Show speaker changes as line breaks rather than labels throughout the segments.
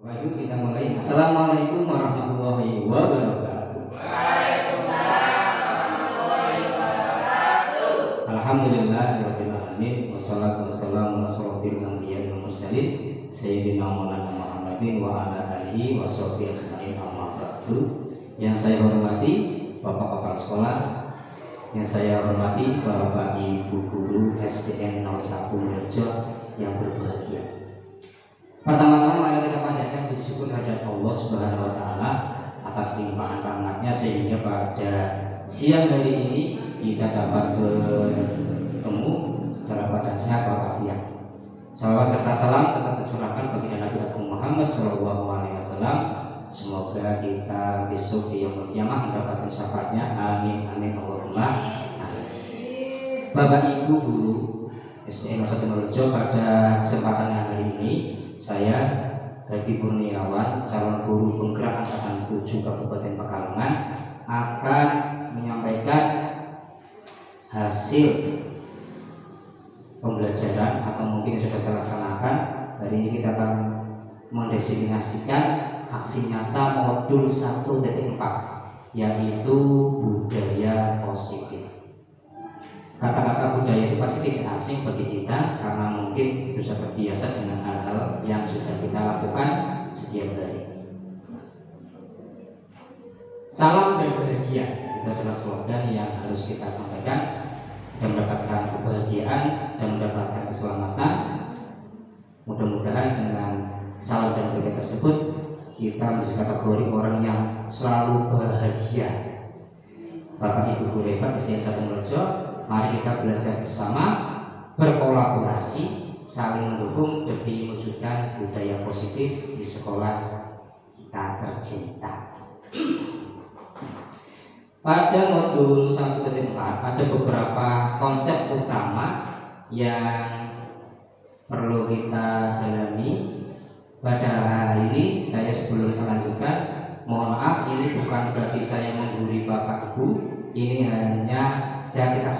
Maju kita mulai. Assalamualaikum warahmatullahi wabarakatuh.
Waalaikumsalam warahmatullahi wabarakatuh.
Alhamdulillahirabbil alamin wassalatu wassalamu ala asyrofil anbiya'i wal mursalin sayyidina Maulana Muhammadin wa ala alihi washabihi ajmain amma ba'du. Yang saya hormati Bapak Kepala Sekolah, yang saya hormati Bapak Ibu Guru SDN 01 Rejo yang berbahagia. Pertama-tama mari kita panjatkan puji syukur kehadirat Allah Subhanahu wa taala atas limpahan rahmatnya sehingga pada siang hari ini kita dapat bertemu dalam keadaan sehat walafiat. Salawat serta salam tetap tercurahkan bagi Nabi Muhammad sallallahu alaihi wasallam. Semoga kita besok di yaumul qiyamah mendapatkan syafaatnya. Amin amin Allahumma amin. Bapak Ibu Guru SDN 01 Rejo, pada kesempatan hari ini saya Hadi Kurniawan, calon guru penggerak angkatan 7 Kabupaten Pekalongan, akan menyampaikan hasil pembelajaran atau mungkin sudah saya laksanakan. Hari ini kita akan mendesignasikan aksi nyata modul 1.4, yaitu budaya positif. Kata-kata budaya itu pasti tidak asing bagi kita karena mungkin itu sudah terbiasa dengan hal-hal yang sudah kita lakukan setiap hari. Salam berbahagia itu adalah slogan yang harus kita sampaikan dan mendapatkan kebahagiaan dan mendapatkan keselamatan. Mudah-mudahan dengan salam dan berbahagia tersebut kita menjadi kategori orang yang selalu bahagia. Bapak Ibu guru hebat SDN 01 Rejo, mari kita belajar bersama, berkolaborasi, saling mendukung demi mewujudkan budaya positif di sekolah kita tercinta. Pada modul 1.4 ada beberapa konsep utama yang perlu kita dalami. Pada hari ini saya sebelum saya lanjutkan, mohon maaf, ini bukan berarti saya menggurui Bapak Ibu, ini hanya dan kita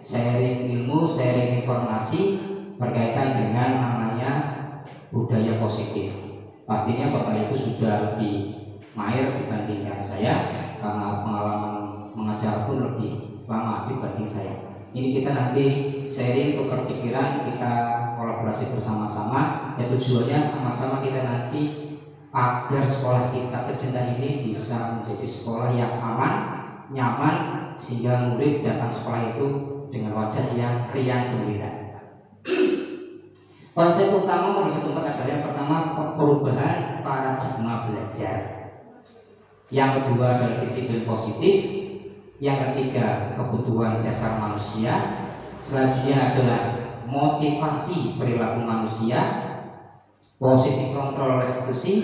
sharing ilmu, sharing informasi berkaitan dengan namanya budaya positif. Pastinya Bapak Ibu sudah lebih mahir dibandingkan saya karena pengalaman mengajar pun lebih lama dibanding saya. Ini kita nanti sharing tukar pikiran, kita kolaborasi bersama-sama. Ya tujuannya sama-sama kita nanti agar sekolah kita tercinta ini bisa menjadi sekolah yang aman, nyaman, sehingga murid datang sekolah itu dengan wajah yang riang gembira. Konsep utama modul 1.4 adalah yang pertama perubahan paradigma belajar, yang kedua adalah disiplin positif, yang ketiga kebutuhan dasar manusia, selanjutnya adalah motivasi perilaku manusia, posisi kontrol restitusi,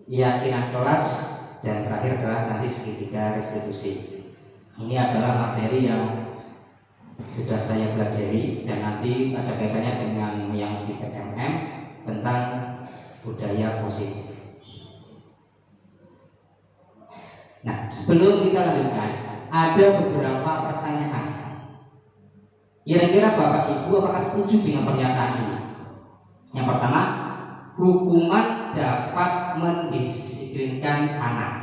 keyakinan kelas, dan terakhir adalah nanti segitiga restitusi. Ini adalah materi yang sudah saya pelajari dan nanti ada kaitannya dengan yang di PMM tentang budaya positif. Nah, sebelum kita lanjutkan, ada beberapa pertanyaan. Kira-kira Bapak Ibu apakah setuju dengan pernyataan ini? Yang pertama, hukuman dapat mendisiplinkan anak.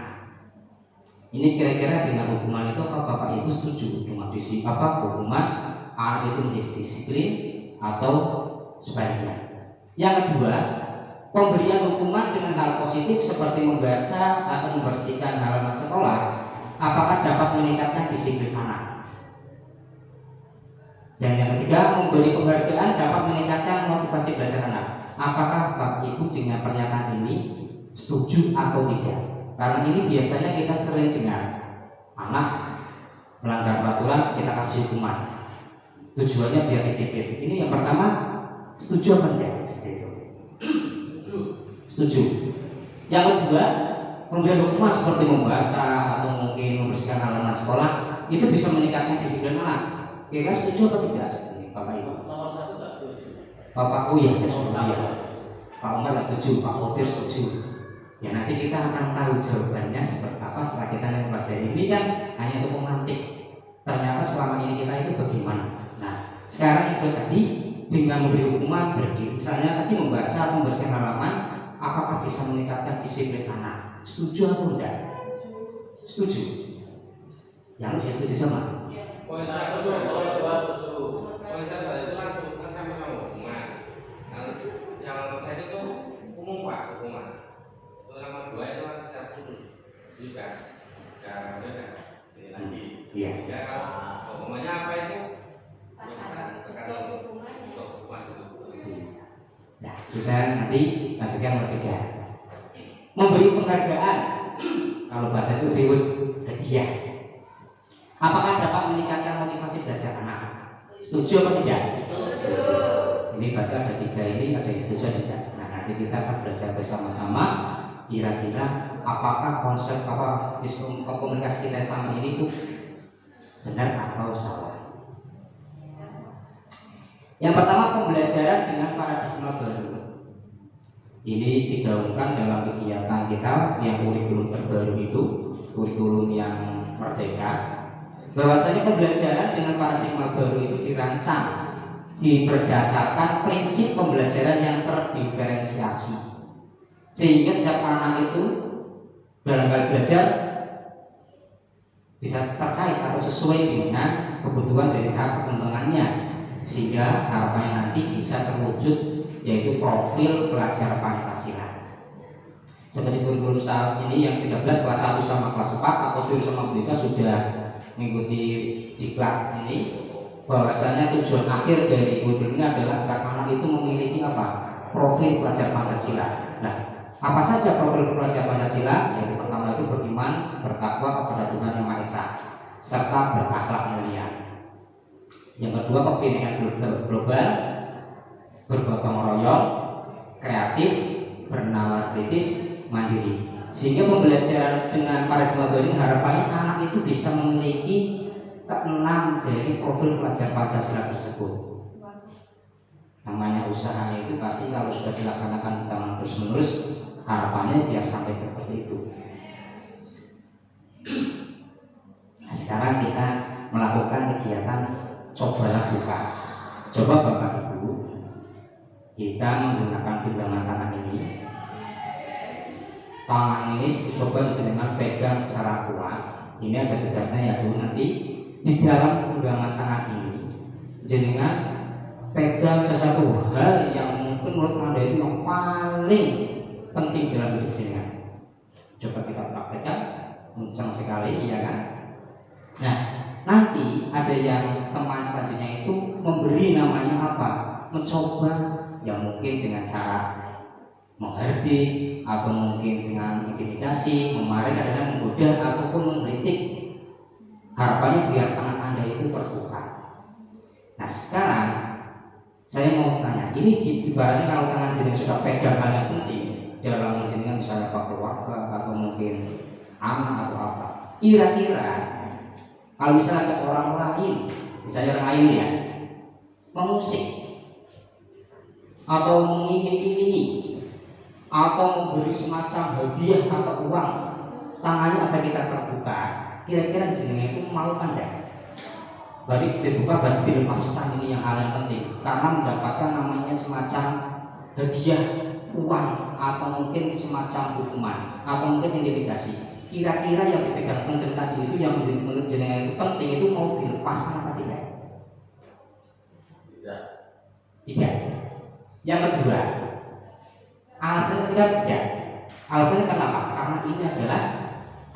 Ini kira-kira dengan hukuman itu apa Bapak Ibu setuju dengan hukuman anak itu menjadi disiplin atau sebaliknya? Yang kedua, pemberian hukuman dengan hal positif seperti membaca atau membersihkan halaman sekolah, apakah dapat meningkatkan disiplin anak? Dan yang ketiga, memberi penghargaan dapat meningkatkan motivasi belajar anak. Apakah Bapak Ibu dengan pernyataan ini setuju atau tidak? Karena ini biasanya kita sering dengar, anak melanggar peraturan kita kasih hukuman, tujuannya biar disiplin. Ini yang pertama, setuju apa tidak? Setuju. Yang kedua, pemberian hukuman seperti membaca atau mungkin membersihkan halaman sekolah itu bisa meningkatkan disiplin anak. Kira setuju apa tidak? Bapak Ibu.
Nomor 1 tak setuju.
Bapak ya, Pak Umar setuju, Pak Otir setuju. Ya nanti kita akan tahu jawabannya seperti apa setelah kita mempelajari. Ini kan hanya untuk memantik. Ternyata selama ini kita itu bagaimana. Nah, sekarang itu tadi dengan memberi hukuman berdiri, misalnya tadi membaca atau membersihkan halaman, apakah bisa meningkatkan disiplin anak? Setuju atau enggak? Setuju. Yang saya setuju sama.
Poin satu, poin dua setuju. Poin tiga itu langsung kan sama hukuman. Yang saya itu umum Pak, hukuman. Terus yang kedua itu kan secara khusus. Juga ya biasa ini lagi.
Iya.
Ya kalau hukumannya apa itu? Ya kita tekan untuk hukuman itu.
Nah, kita nanti lanjutkan nomor 3. Memberi penghargaan. Kalau bahasa itu reward, hadiah. Apakah dapat meningkatkan motivasi belajar anak? Setuju atau tidak? Setuju. Ini berarti ada 3 ini, ada yang setuju ada tidak. Nah, nanti kita akan belajar bersama-sama. Kira-kira apakah konsep komunikasi kita sama ini tuh benar atau salah? Yang pertama, pembelajaran dengan paradigma baru. Ini digaungkan dalam kegiatan kita yang kurikulum terbaru itu, kurikulum yang merdeka. Bahwasanya pembelajaran dengan paradigma baru itu dirancang berdasarkan prinsip pembelajaran yang terdiferensiasi, sehingga setiap anak itu dalam hal belajar bisa terkait atau sesuai dengan kebutuhan dari tahap perkembangannya, sehingga harapannya nanti bisa terwujud yaitu profil pelajar Pancasila. Seperti kurikulum saat ini yang 13 kelas 1 sama kelas 4 atau sama mereka sudah mengikuti diklat ini, bahwasanya tujuan akhir dari kurikulum ini adalah agar anak itu memiliki apa? Profil pelajar Pancasila. Nah, apa saja profil pelajar Pancasila? Yaitu pertama itu beriman, bertakwa kepada Tuhan Yang Maha Esa, serta berakhlak mulia. Yang kedua, kepentingan global, bergotong royong, kreatif, bernalar kritis, mandiri. Sehingga pembelajaran dengan paradigma baru ini harapannya anak itu bisa memiliki keenam dari profil pelajar Pancasila tersebut. Namanya usaha itu pasti kalau sudah dilaksanakan terus menerus, harapannya biar sampai seperti itu. Nah, sekarang kita melakukan kegiatan coba lakukan. Coba Bapak Ibu, kita menggunakan genggaman tangan ini. Tangan ini coba dengan pegang secara kuat. Ini ada tugasnya ya dulu nanti di dalam genggaman tangan ini jenengan pegang sesuatu hal yang mungkin menurut Anda itu yang paling penting dalam hidup jenengan. Coba kita praktekkan, kencang sekali, ya kan? Nah, nanti ada yang teman selanjutnya itu memberi namanya apa? Mencoba yang mungkin dengan cara menghardik atau mungkin dengan intimidasi, memarahi, kadang menggoda ataupun mengkritik. Harapannya biar tangan Anda itu terbuka. Nah, sekarang saya mau tanya, ini ibaratnya kalau tangan jenengan sudah pegang hal yang penting dalam jenengan, misalnya pak keluarga atau mungkin anak atau apa, kira-kira kalau misalnya ada orang lain, misalnya orang lain ya, mengusik atau mengiming-imingi atau memberi semacam hadiah atau uang, tangannya agar kita terbuka, kira-kira jenengan itu mau kan ya? Berarti dibuka, berarti dilepaskan, ini yang hal yang penting, karena mendapatkan namanya semacam hadiah uang atau mungkin semacam hukuman atau mungkin intimidasi. Kira-kira yang dipegang kenceng tadi itu yang menurut jenengan itu penting, itu mau dilepaskan atau tidak? Tidak. Yang kedua, alasan ketiga tidak. Alasannya kenapa? Karena ini adalah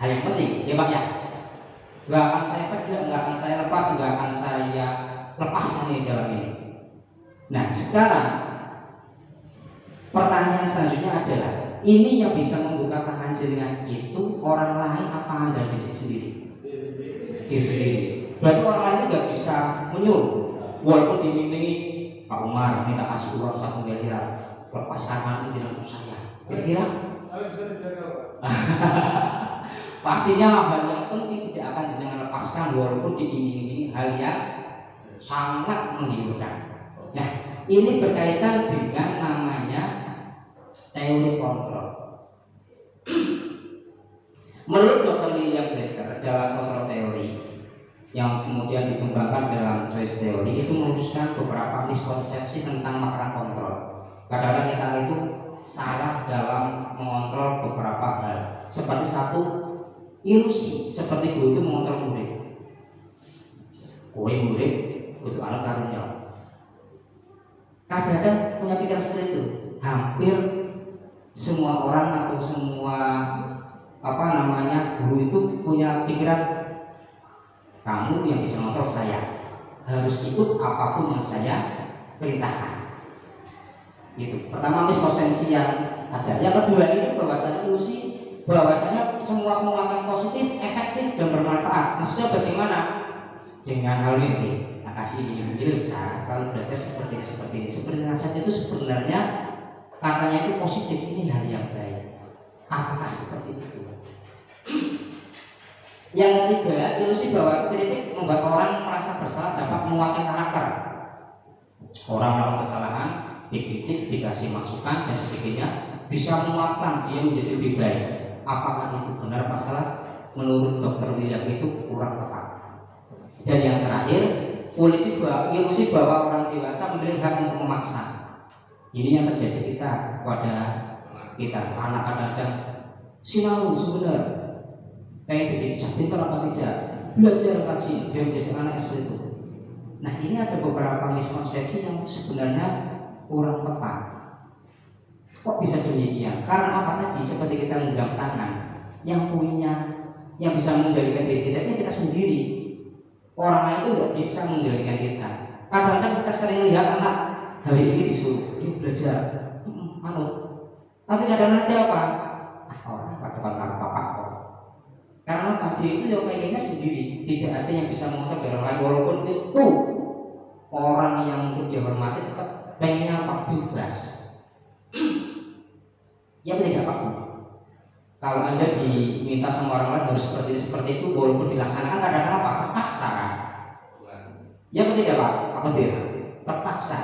hal yang penting, ya Pak ya. Gak akan saya pegang, gak akan saya lepas, gak akan saya lepaskan di dalam ini. Nah, sekarang pertanyaan selanjutnya adalah, ini yang bisa membuka tangan jenengan itu orang lain apa Anda diri sendiri? Diri sendiri. Berarti orang lain nggak bisa menyuruh, walaupun dibimbingi Pak Umar minta kasih uang 1 miliar, lepaskan tangan jenengan saya. Kira-kira? Pastinya hal yang penting tidak akan jenengan lepaskan walaupun diiming-imingi hal yang sangat menggiurkan. Nah, ini berkaitan dengan namanya teori kontrol. Menurut Dr. William Glasser dalam kontrol teori yang kemudian dikembangkan dalam trace teori, itu merumuskan beberapa miskonsepsi tentang makna kontrol. Kadang-kadang kita itu salah dalam mengontrol beberapa hal. Seperti satu, ilusi, seperti guru itu mengontrol murid. Kowe murid butuh alat karunia. Kadang-kadang punya pikiran seperti itu. Hampir semua orang atau semua guru itu punya pikiran, kamu yang bisa mengontrol saya, harus ikut apapun yang saya perintahkan. Itu pertama miskonsepsi yang ada. Yang kedua ini bahwasanya ilusi, bahwasanya semua penguatan positif efektif dan bermanfaat. Maksudnya bagaimana? Dengan hal ini, kasih ini cara kalau belajar seperti ini. Seperti nasihat itu sebenarnya katanya itu positif, ini hal yang baik. Apakah seperti itu? Yang ketiga, ilusi bahwa kritik membuat orang merasa bersalah dapat menguatkan karakter. Orang melakukan kesalahan, dikritik, dikasih masukan dan sebagainya, bisa menguatkan dia menjadi lebih baik. Apakah itu benar masalah? Menurut Dr. William itu kurang tepat. Dan yang terakhir, ilusi bahwa orang dewasa memiliki hak untuk memaksa. Ini yang terjadi pada kita anak kadang-kadang sinau sebenarnya kayak gitu, pintar apa tidak, belajar kaji, dia menjadi anak seperti itu. Nah ini ada beberapa miskonsepsi yang sebenarnya kurang tepat. Kok bisa demikian? Karena apa tadi seperti kita menggenggam tangan, yang bisa mengendalikan diri kita itu kita sendiri. Orang lain itu nggak bisa mengendalikan kita. Kadang-kadang kita sering lihat anak hari ini disuruh, ini belajar, tapi kadang-kadang dia apa? Orang pada apa kok. Karena tadi itu yang pengennya sendiri, tidak ada yang bisa mengontrol orang lain. Walaupun itu orang yang untuk dihormati tetap pengennya apa? Bebas. Ya tidak apa-apa. Kalau Anda diminta sama orang lain harus seperti itu, walaupun dilaksanakan kadang-kadang apa? Terpaksa kan? Ya tidak Pak? Atau tidak? Terpaksa.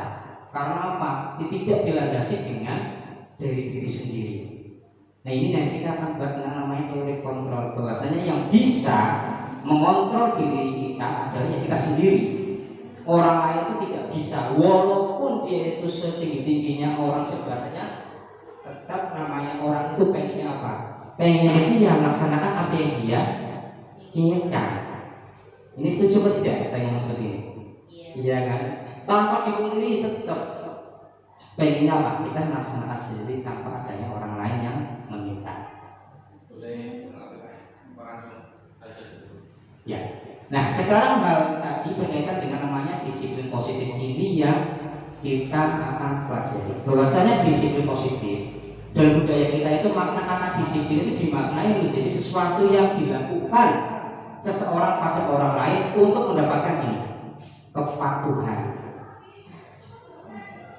Karena apa? Tidak dilandasi dengan dari diri sendiri. Nah ini nanti kita akan bahas tentang namanya teori kontrol. Bahwasanya yang bisa mengontrol diri kita adalah yang kita sendiri. Orang lain itu tidak bisa, walaupun dia itu setinggi-tingginya orang sebenarnya, tetap namanya orang itu pengennya apa? Pengen dia melaksanakan apa yang dia inginkan. Ini setuju atau tidak saya ngomong seperti ini? Iya kan? Tanpa dipungkiri tetap pengennya apa? Kita melaksanakan sendiri tanpa adanya orang lain yang meminta.
Boleh
ya. Nah sekarang hal tadi berkaitan dengan namanya disiplin positif ini yang kita akan pelajari. Bahwasanya disiplin positif dalam budaya kita itu makna kata disiplin itu dimaknai menjadi sesuatu yang dilakukan seseorang pada orang lain untuk mendapatkan ini kepatuhan.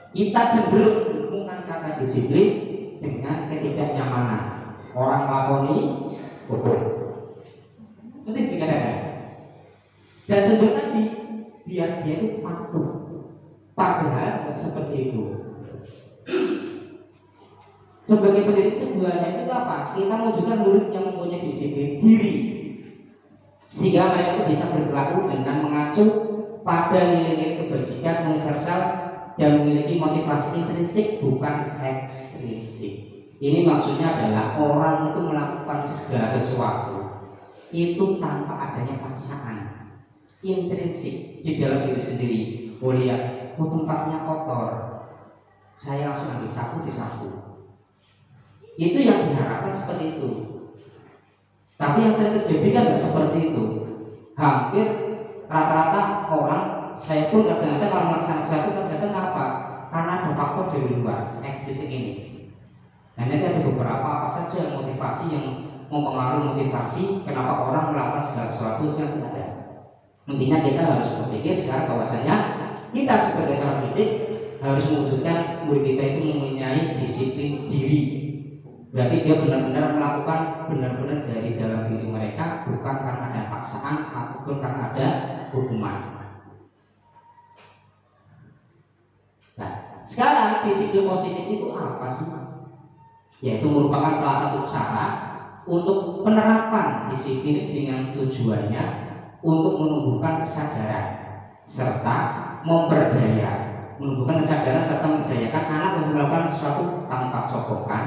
Kita cenderung menghubungkan kata disiplin dengan ketidaknyamanan. Orang melakoni bodoh. Seperti sekarang. Dan cenderung tadi biar dia itu patuh. Padahal tidak seperti itu. Sebagai pendidik sebenarnya itu apa? Kita mewujudkan murid yang mempunyai disiplin diri, sehingga mereka itu bisa berperilaku dengan mengacu pada nilai-nilai kebajikan universal dan memiliki motivasi intrinsik bukan ekstrinsik. Ini maksudnya adalah orang itu melakukan segala sesuatu itu tanpa adanya paksaan, intrinsik di dalam diri sendiri. Oh lihat, tempatnya kotor, saya langsung ambil sapu disapu. Itu yang diharapkan seperti itu. Tapi yang sering terjadi kan nggak seperti itu. Hampir rata-rata orang, saya pun kadang-kadang kalau melaksanakan sesuatu kadang-kadang apa? Karena ada faktor dari luar eksplisit ini. Nah nanti ada beberapa apa saja motivasi yang mempengaruhi motivasi kenapa orang melakukan segala sesuatu yang tidak ada. Intinya kita harus berpikir sekarang bahwasanya kita sebagai seorang pendidik harus mewujudkan murid kita itu mempunyai disiplin diri. Berarti dia benar-benar melakukan benar-benar dari dalam diri mereka, bukan karena ada paksaan ataupun karena ada hukuman. Nah, sekarang disiplin positif itu apa sih? Yaitu merupakan salah satu cara untuk penerapan disiplin dengan tujuannya untuk menumbuhkan kesadaran serta memperdaya menumbuhkan kesadaran serta memberdayakan anak untuk melakukan sesuatu tanpa sokokan,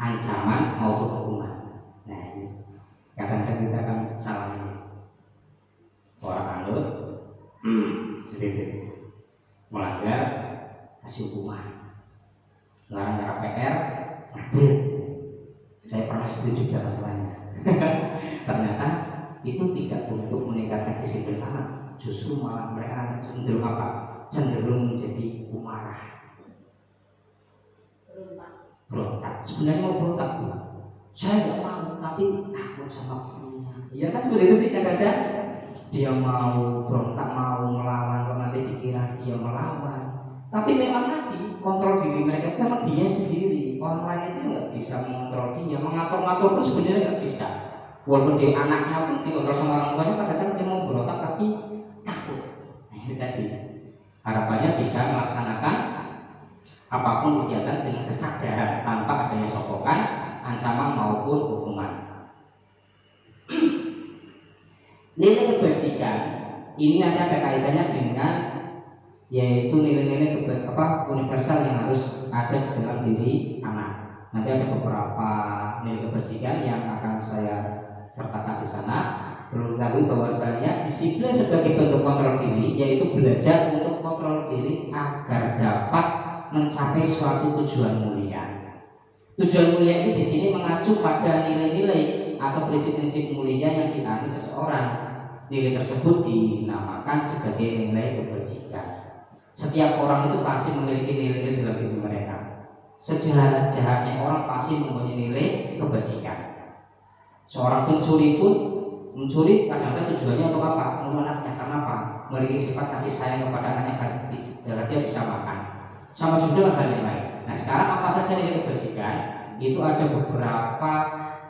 ancaman maupun hukuman. Nah ini kadang-kadang kita akan salah ini. Orang anut, jadi melanggar kasih hukuman, melanggar PR, ngambil. Saya pernah setuju juga masalahnya. Ternyata itu tidak untuk meningkatkan disiplin anak, justru malah mereka cenderung apa? Cenderung menjadi pemarah, berontak. Sebenarnya mau berontak tuh, saya nggak mau, tapi takut sama gurunya. Ya kan seperti itu sih kadang-kadang dia mau berontak, mau melawan, kalau nanti dikira dia melawan. Tapi memang tadi kontrol diri mereka itu memang dia sendiri. Orang lain itu nggak bisa mengontrol dia, mengatur-ngatur pun sebenarnya nggak bisa. Walaupun dia anaknya pun dikontrol sama orang tuanya, kadang-kadang dia mau berontak tapi takut. Nah itu tadi. Harapannya bisa melaksanakan apapun kegiatan dengan kesadaran tanpa adanya sokokan, ancaman maupun hukuman. Nilai kebajikan ini nanti ada kaitannya dengan yaitu nilai-nilai universal yang harus ada di dalam diri anak. Nanti ada beberapa nilai kebajikan yang akan saya sertakan di sana. Perlu diketahui bahwasanya disiplin sebagai bentuk kontrol diri, yaitu belajar untuk kontrol diri agar dapat mencapai suatu tujuan mulia. Tujuan mulia ini di sini mengacu pada nilai-nilai atau prinsip-prinsip mulia yang dianut seseorang. Nilai tersebut dinamakan sebagai nilai kebajikan. Setiap orang itu pasti memiliki nilai-nilai dalam diri mereka. Sejahat-jahatnya orang pasti mempunyai nilai kebajikan. Seorang pencuri pun mencuri kadang-kadang tujuannya untuk apa? Untuk anaknya. Karena apa? Memiliki sifat kasih sayang kepada anaknya agar dia bisa makan. Sama juga hal yang lain. Nah sekarang apa saja nilai kebajikan? Itu ada beberapa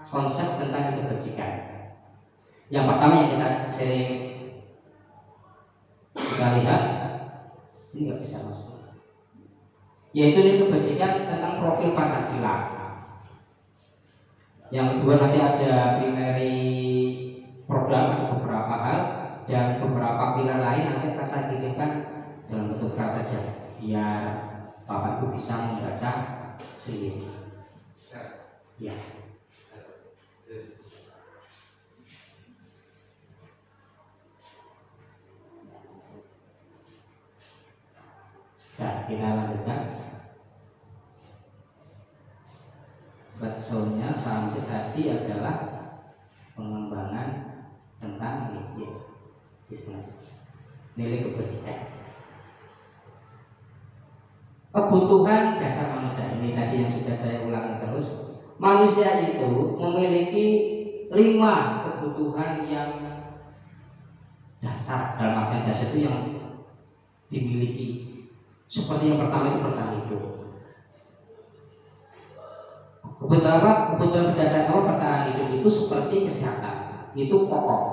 konsep tentang nilai kebajikan. Yang pertama yang kita sering lihat, ini nggak bisa masuk, yaitu nilai kebajikan tentang profil Pancasila. Yang kedua nanti ada primary program, ada beberapa hal dan beberapa pilar lain nanti akan saya kirimkan dalam bentuk file saja biar Bapak Ibu bisa membaca sendiri. Ya. Nah, kita lanjutkan. Slide-nya selanjutnya tadi adalah pengembangan tentang nilai kebajikan. Kebutuhan dasar manusia ini tadi yang sudah saya ulangi terus. Manusia itu memiliki 5 kebutuhan yang dasar. Dalam artian dasar itu yang dimiliki. Seperti yang pertama itu bertahan hidup. Kebutuhan berdasar bertahan hidup itu seperti kesehatan, itu pokok,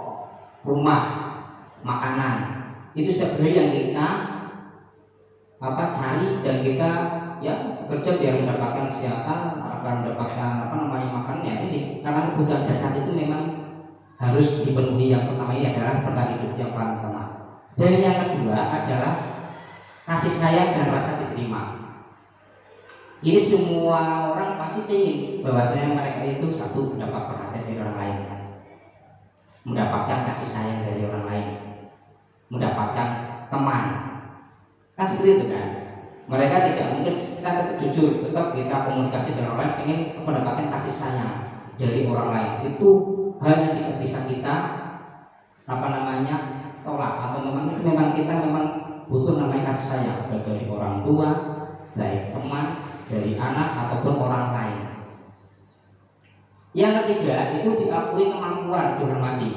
rumah, makanan, itu sebenarnya yang kita cari dan kita ya bekerja biar mendapatkan kesehatan, agar mendapatkan makan ya ini. Karena kebutuhan dasar itu memang harus dipenuhi. Yang pertama ini adalah bertahan hidup yang paling utama. Dan yang kedua adalah kasih sayang dan rasa diterima. Ini semua orang pasti ingin bahwasanya mereka itu satu mendapat perhatian dari orang lain, mendapatkan kasih sayang dari orang lain, mendapatkan teman. Kan seperti itu kan? Mereka tidak mungkin kita tetap jujur, tetap kita komunikasi dengan orang lain, ingin mendapatkan kasih sayang dari orang lain. Itu hal yang tidak bisa kita tolak atau memang kita butuh namanya kasih sayang baik dari orang tua, baik teman, dari anak ataupun orang lain. Yang ketiga itu diakui kemampuan dihormati.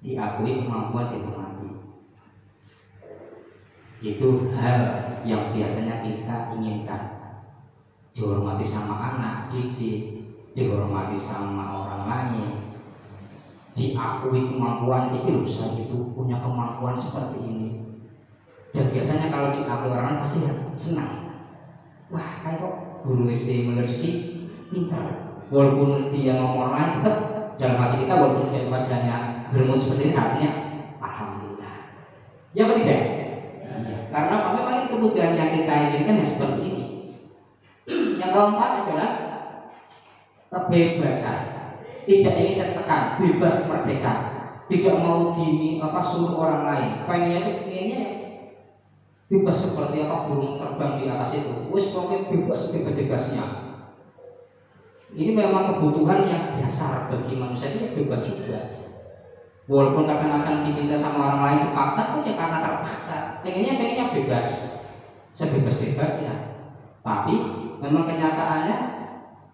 Diakui kemampuan dihormati. Itu hal yang biasanya kita inginkan. Dihormati sama anak didik, dihormati sama orang lain, diakui kemampuan itu saya itu punya kemampuan seperti ini. Dan biasanya kalau diakui orang lain pasti senang. Wah, kan kok guru SD mengerti pintar. Walaupun dia ngomong orang lain, tetap dalam hati kita walaupun dia wajahnya bermut seperti ini, artinya alhamdulillah. Yang ketiga, kebutuhan yang kita inginkan seperti ini. Yang keempat adalah kebebasan. Tidak ingin tertekan, bebas merdeka. Tidak mau suruh orang lain. Pengennya bebas seperti burung terbang di atas itu. Wis pokoknya bebasnya. Ini memang kebutuhan yang dasar bagi manusia, itu bebas juga. Walaupun kadang-kadang diminta sama orang lain dipaksa, pun ya karena terpaksa. Pengennya bebas, sebebas-bebasnya. Tapi memang kenyataannya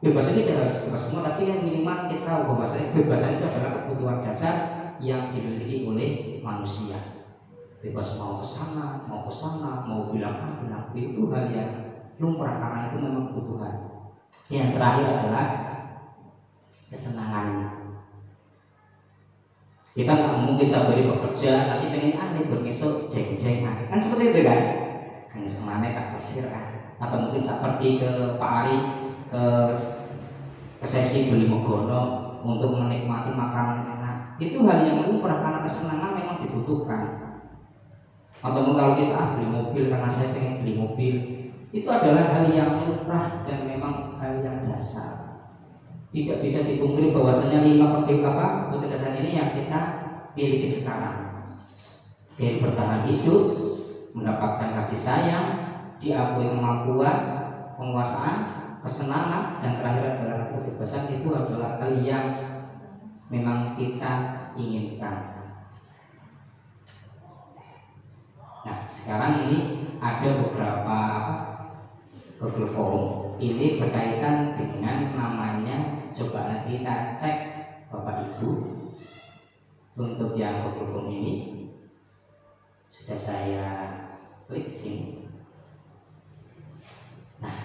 bebas ini tidak harus bebas semua, tapi yang minimal kita tahu bahwa kebebasan itu adalah kebutuhan dasar yang dimiliki oleh manusia. Bebas mau ke sana, mau bilang itu hal yang lumrah karena itu memang kebutuhan. Yang terakhir adalah kesenangan. Kita nggak mungkin sabari bekerja, tapi pengen libur besok jeng-jeng kan seperti itu kan? Hanya semana tak pesir atau mungkin saya pergi ke Pak Ari ke sesi beli mogono untuk menikmati makanan enak. Itu hal yang lumrah karena kesenangan memang dibutuhkan. Atau kalau kita beli mobil karena saya pengen beli mobil, itu adalah hal yang lumrah dan memang hal yang dasar. Tidak bisa dipungkiri bahwasanya 5 kebebasan ini yang kita miliki sekarang. Dari bertahan hidup, mendapatkan kasih sayang, diakui kemampuan, penguasaan, kesenangan, dan terakhir adalah kebebasan. Itu adalah hal yang memang kita inginkan. Nah, sekarang ini ada beberapa Google Form. Ini berkaitan dengan namanya, coba nanti kita cek Bapak Ibu. Untuk yang Google Form ini sudah saya klik sini. Nah,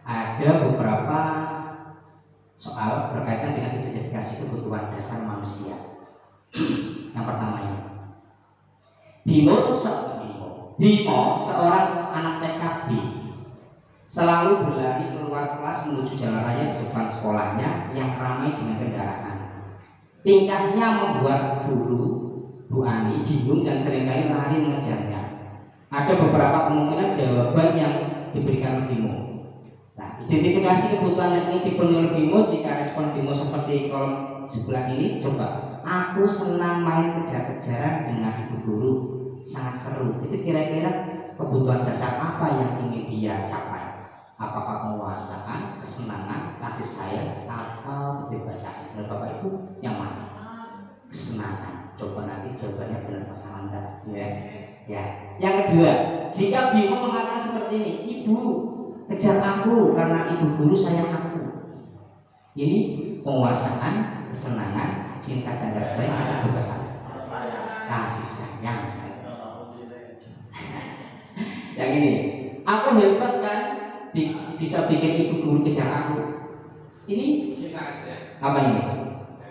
ada beberapa soal berkaitan dengan identifikasi kebutuhan dasar manusia. Yang pertama ini, Bimo seorang anak TKB selalu berlari keluar kelas menuju jalan raya di depan sekolahnya yang ramai dengan kendaraan. Tingkahnya membuat Bu Ani bingung dan seringkali lari mengejarnya. Ada beberapa kemungkinan jawaban yang diberikan Bimo. Nah, identifikasi kebutuhan yang ini dipenuhi oleh Bimo. Jika respon Bimo seperti kolom sebelah ini, coba. Aku senang main kejar-kejaran dengan ibu guru, sangat seru. Itu kira-kira kebutuhan dasar apa yang ingin dia capai? Apakah penguasaan, kesenangan, kasih sayang, atau kebebasan? Menurut Bapak Ibu yang mana? Kesenangan. Coba nanti jawabannya benar pasangan Anda. Ya. Yang kedua, jika Bimo mengatakan seperti ini, Ibu kejar aku karena ibu guru sayang aku. Ini penguasaan, kesenangan, cinta dan kasih sayang, atau kebebasan? Kasih sayang. Yang ini, aku hebat kan? Bisa bikin ibu guru kejar aku. Ini apa ini?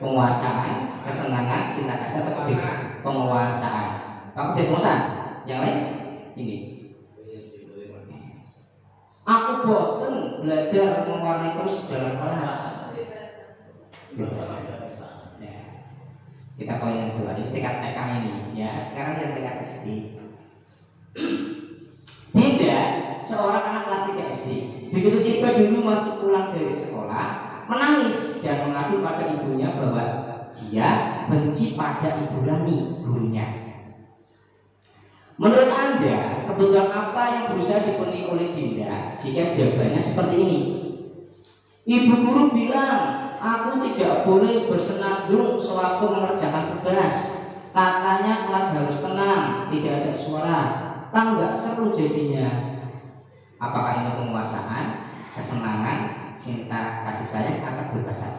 Penguasaan, kesenangan, cinta kasih atau kebebasan? Penguasaan. Kamu tidak penguasaan? Yang lain? Ini. Aku bosen belajar mewarnai terus dalam kelas. Ya. Kita poin yang kedua, ini tingkat TK ini. Ya, sekarang yang tingkat SD. Tidak, seorang anak kelas 3 SD begitu tiba dulu masuk pulang dari sekolah menangis dan mengadu pada ibunya bahwa dia benci pada Ibu Rani, gurunya. Menurut Anda, kebutuhan apa yang berusaha dipenuhi oleh Dinda jika jawabannya seperti ini? Ibu guru bilang, aku tidak boleh bersenandung sewaktu mengerjakan tugas. Katanya kelas harus tenang, tidak ada suara. Kan nggak seru jadinya. Apakah ini penguasaan, kesenangan, cinta, kasih sayang, atau kebebasan?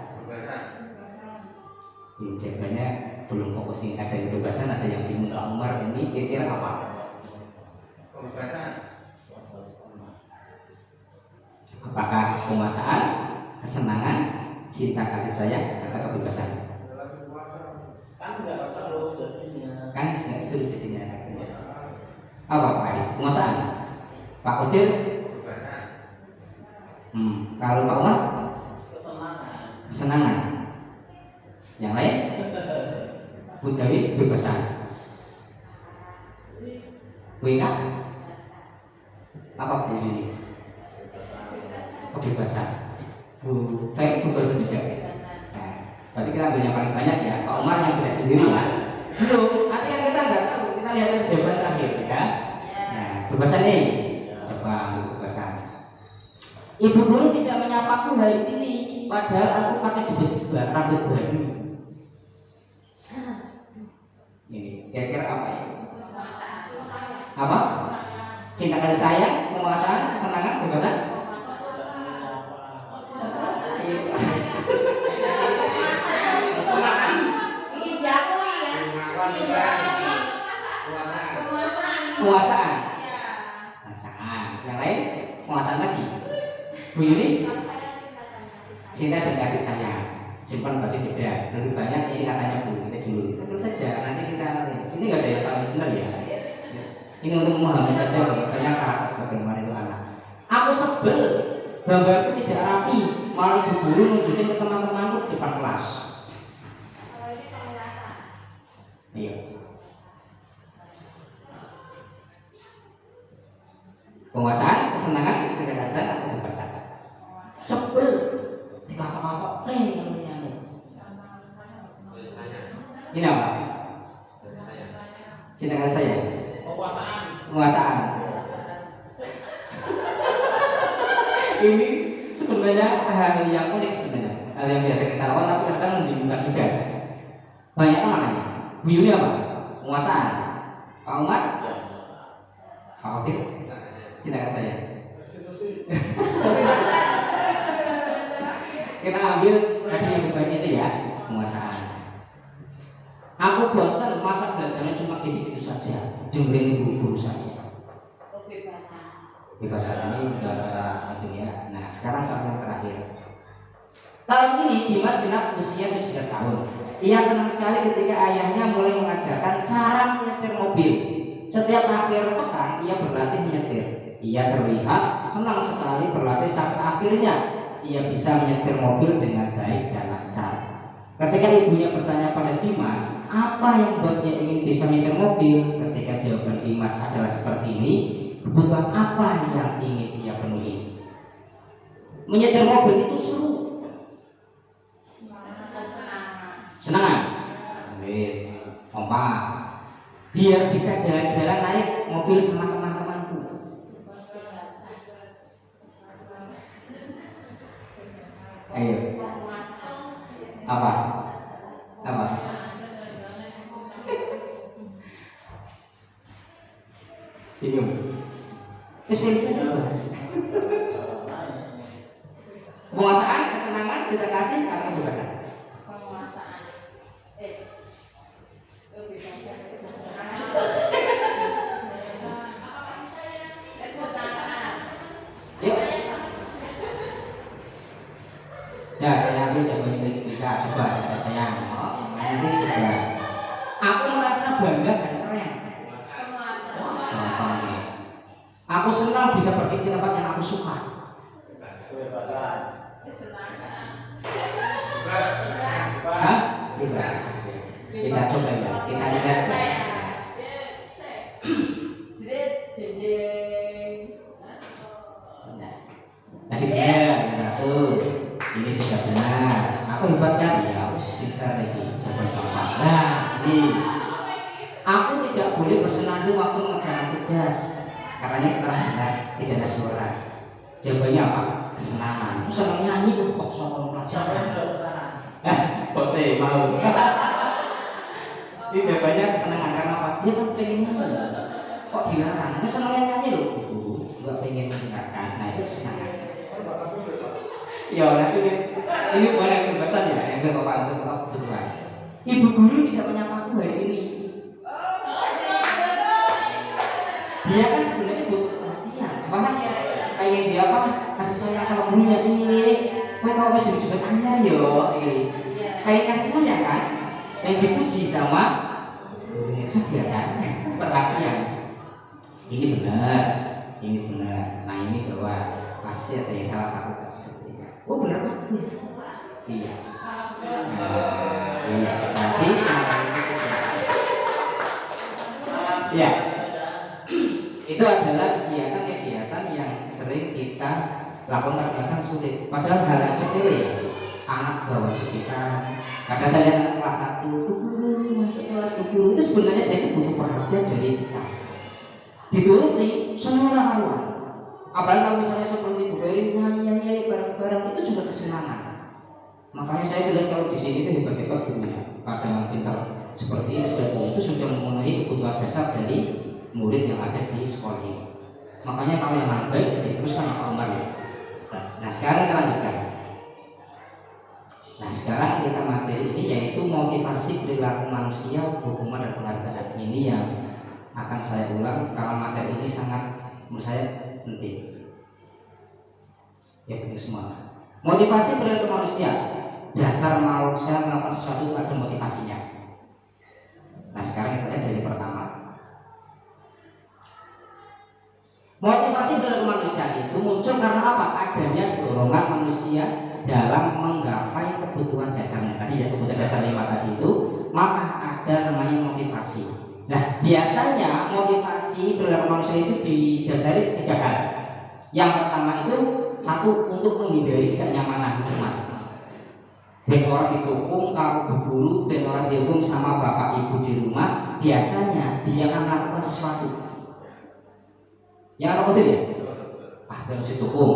Ini jawabannya belum fokus ini. Ada yang kebebasan, ada yang bingung. Umar ini kira apa?
Kebebasan.
Apakah penguasaan, kesenangan, cinta, kasih sayang, atau kebebasan?
Kan nggak seru jadinya.
Kan nggak seru jadinya. Apa Pak Adi? Penguasaan? Pak Kodir? Kalau Pak Umar? Kesenangan. Yang lain? Bu Dawi kebebasan. Bu Ika? ini? Kebebasan. Kayak kebebasan juga. Nah, berarti kita ambil yang paling banyak ya. Pak Umar yang tidak sendiri kan? Belum. Nanti kan kita nggak tahu. Kita lihat jawaban terakhir ya. Nah, kebebasan ini. Coba ambil kebebasan. Ibu guru tidak menyapaku hari ini, padahal aku pakai jubah rambut baru. Ini kira-kira apa ya? Apa? Cinta kasih sayang, penguasaan, kesenangan, kebebasan. Penguasaan. Yang lain penguasaan lagi. Bu Yuni? Cinta dan kasih sayang. Simpan berarti beda. Lebih banyak ini katanya Bu. Kita dulu. Itu saja. Nanti kita ini nggak ada yang salah benar ya. Ini untuk memahami saja bahwasanya karakter bagaimana itu anak. Aku sebel. Gambarku tidak rapi. Malah ibu guru nunjukin ke teman-temanku di depan kelas. Iya. Penguasaan, kesenangan, kecerdasan, atau kebebasan. Sebel, dikata-kata, ini apa? Cinta kasih saya. Penguasaan. Ini sebenarnya hal yang unik sebenarnya, hal yang biasa kita lakukan tapi kadang membingungkan juga. Banyak kan maknanya. Bu Yuni apa? Penguasaan. Pak Umar? Pak Otif? Cinta kasih saya. Kita ambil tadi yang berbeda itu ya, penguasaan. Aku bosan masa belajarnya cuma gitu-gitu saja, dengerin guru-guru saja. Kebebasan ini bahasa itu ya. Nah, sekarang soal yang terakhir. Tahun ini Dimas genap usia 17 tahun. Ia senang sekali ketika ayahnya mulai mengajarkan cara menyetir mobil. Setiap akhir pekan ia berlatih menyetir. Ia terlihat senang sekali berlatih sampai akhirnya ia bisa menyetir mobil dengan baik dan lancar. Ketika ibunya bertanya pada Dimas, apa yang membuat dia ingin bisa menyetir mobil? Ketika jawaban Dimas adalah seperti ini, kebutuhan apa yang ingin dia penuhi? Menyetir mobil itu seru. Senang. Ompa. Biar bisa jalan-jalan naik mobil sama teman-temanku. Ayo. Apa? Bingung. Penguasaan, kesenangan, cinta kasih, atau kebebasan? Ya, saya ambil jawaban kita. Coba saya. Ini juga. Aku merasa bangga dan keren. Aku senang bisa pergi ke tempat yang aku suka. Bebas. Kita coba ya. Kita lihat. Tadi benar tuh. Ini sudah benar. Aku hebat kan? Ya, harus pintar lagi. Coba gampang. Nah, ini. Aku tidak boleh bersenandung waktu mengerjakan tugas. Karena jelas tidak ada suara. Jawabannya apa? Kesenangan. Aku senang nyanyi untuk soal pelajaran. Bose mau. Ini jawabannya kesenangan karena apa? Dia kan pengen nyanyi. Kok dilarang? Dia senang nyanyi loh. Nggak pengen mendengarkan. Nah itu kesenangan. Ya, nanti ini bukan yang kebebasan ya, yang Bapak untuk kebetulan. Ibu guru tidak menyapaku hari ini. Dia kan sebenarnya butuh perhatian. Bahkan pengen dia apa? Kasih sayang sama gurunya ini. Kau kalau masih juga tanya yo, kayak kasih sayang kan? Yang dipuji sama gurunya juga kan? Perhatian. Ini benar. Nah ini bahwa pasti ada yang salah satu. Oh benar Pak? Iya. Nanti ya. Itu adalah kegiatan yang kita lakukan kadang sulit. Padahal hal yang sepele ya, anak bawa sekitar. Kadang saya lihat anak kelas 1, guru masuk kelas guru itu sebenarnya dia itu butuh perhatian dari kita. Dituruti semua orang. Apalagi kalau misalnya seperti Bu Ferry nyanyi bareng-bareng itu juga kesenangan. Makanya saya lihat kalau di sini itu hebat-hebat gurunya. Kadang pintar seperti ini sebetulnya itu sudah memenuhi kebutuhan dasar dari murid yang ada di sekolah ini. Makanya kalau yang baik diteruskan Pak Umar ya. Nah sekarang kita lanjutkan. Nah sekarang kita materi ini yaitu motivasi perilaku manusia, hukuman dan penghargaan. Ini yang akan saya ulang karena materi ini sangat menurut saya penting. Ya penting semua. Motivasi perilaku manusia, dasar manusia melakukan sesuatu itu ada motivasinya. Nah sekarang kita lihat dari pertama. Motivasi perilaku manusia itu muncul karena apa? Adanya dorongan manusia dalam menggapai kebutuhan dasarnya. Tadi ya kebutuhan dasar 5 tadi itu, maka ada namanya motivasi. Nah biasanya motivasi perilaku manusia itu didasari 3 hal. Yang pertama itu 1 untuk menghindari ketidaknyamanan hukuman. Ben orang dihukum kalau berburu, ben orang dihukum sama bapak ibu di rumah, biasanya dia akan melakukan sesuatu. Yang apa ya? Ben si hukum.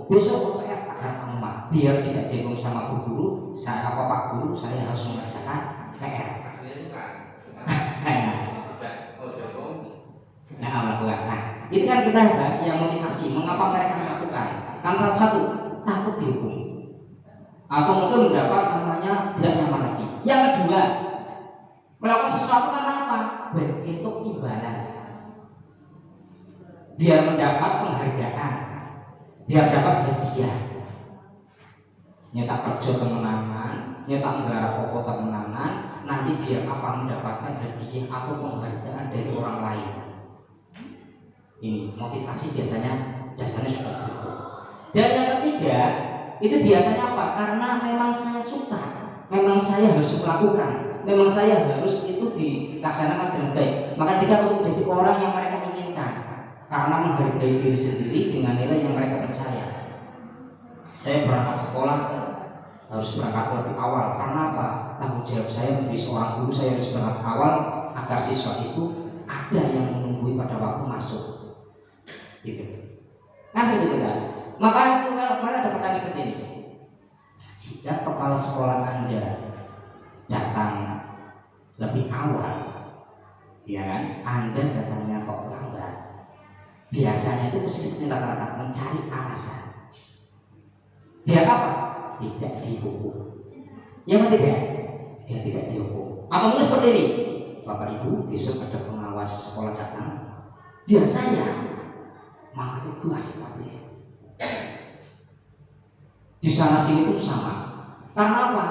Besok agar kamu biar tidak dihukum sama bu guru, saya apa pak guru, saya harus mengerjakan PR. Nah, melakukan. Nah, itu kan kita bahas yang motivasi, mengapa mereka melakukan. Kan 1, takut dihukum, atau mungkin mendapat namanya tidak nyaman lagi. Yang kedua, melakukan sesuatu karena apa? Bentuk imbalan, biar mendapat penghargaan, biar dapat hadiah. Nyetak kerja kemenangan, nyetak menggarap pokok kemenangan, nanti biar apa mendapatkan hadiah atau penghargaan dari orang lain. Ini motivasi biasanya dasarnya juga seperti itu. Dan yang ketiga itu biasanya apa? Karena memang saya suka, memang saya harus melakukan, memang saya harus itu dilaksanakan dengan baik. Maka kita untuk menjadi orang yang mereka inginkan, karena menghargai diri sendiri dengan nilai yang mereka percaya. Saya berangkat sekolah harus berangkat lebih awal. Karena apa? Tanggung jawab saya menjadi seorang guru, saya harus berangkat awal agar siswa itu ada yang menunggu pada waktu masuk. Gitu. Nah seperti itu. Maka kemarin ada pertanyaan seperti ini. Jika kepala sekolah Anda datang lebih awal, ya kan? Anda datangnya kok lambat. Biasanya itu mesti rata-rata mencari alasan. Biar apa? Tidak dihukum. Yang ketiga, biar tidak dihukum. Atau mungkin seperti ini, Bapak Ibu besok ada pengawas sekolah datang. Biasanya maka itu asik ya. Di sana sini pun sama. Karena apa?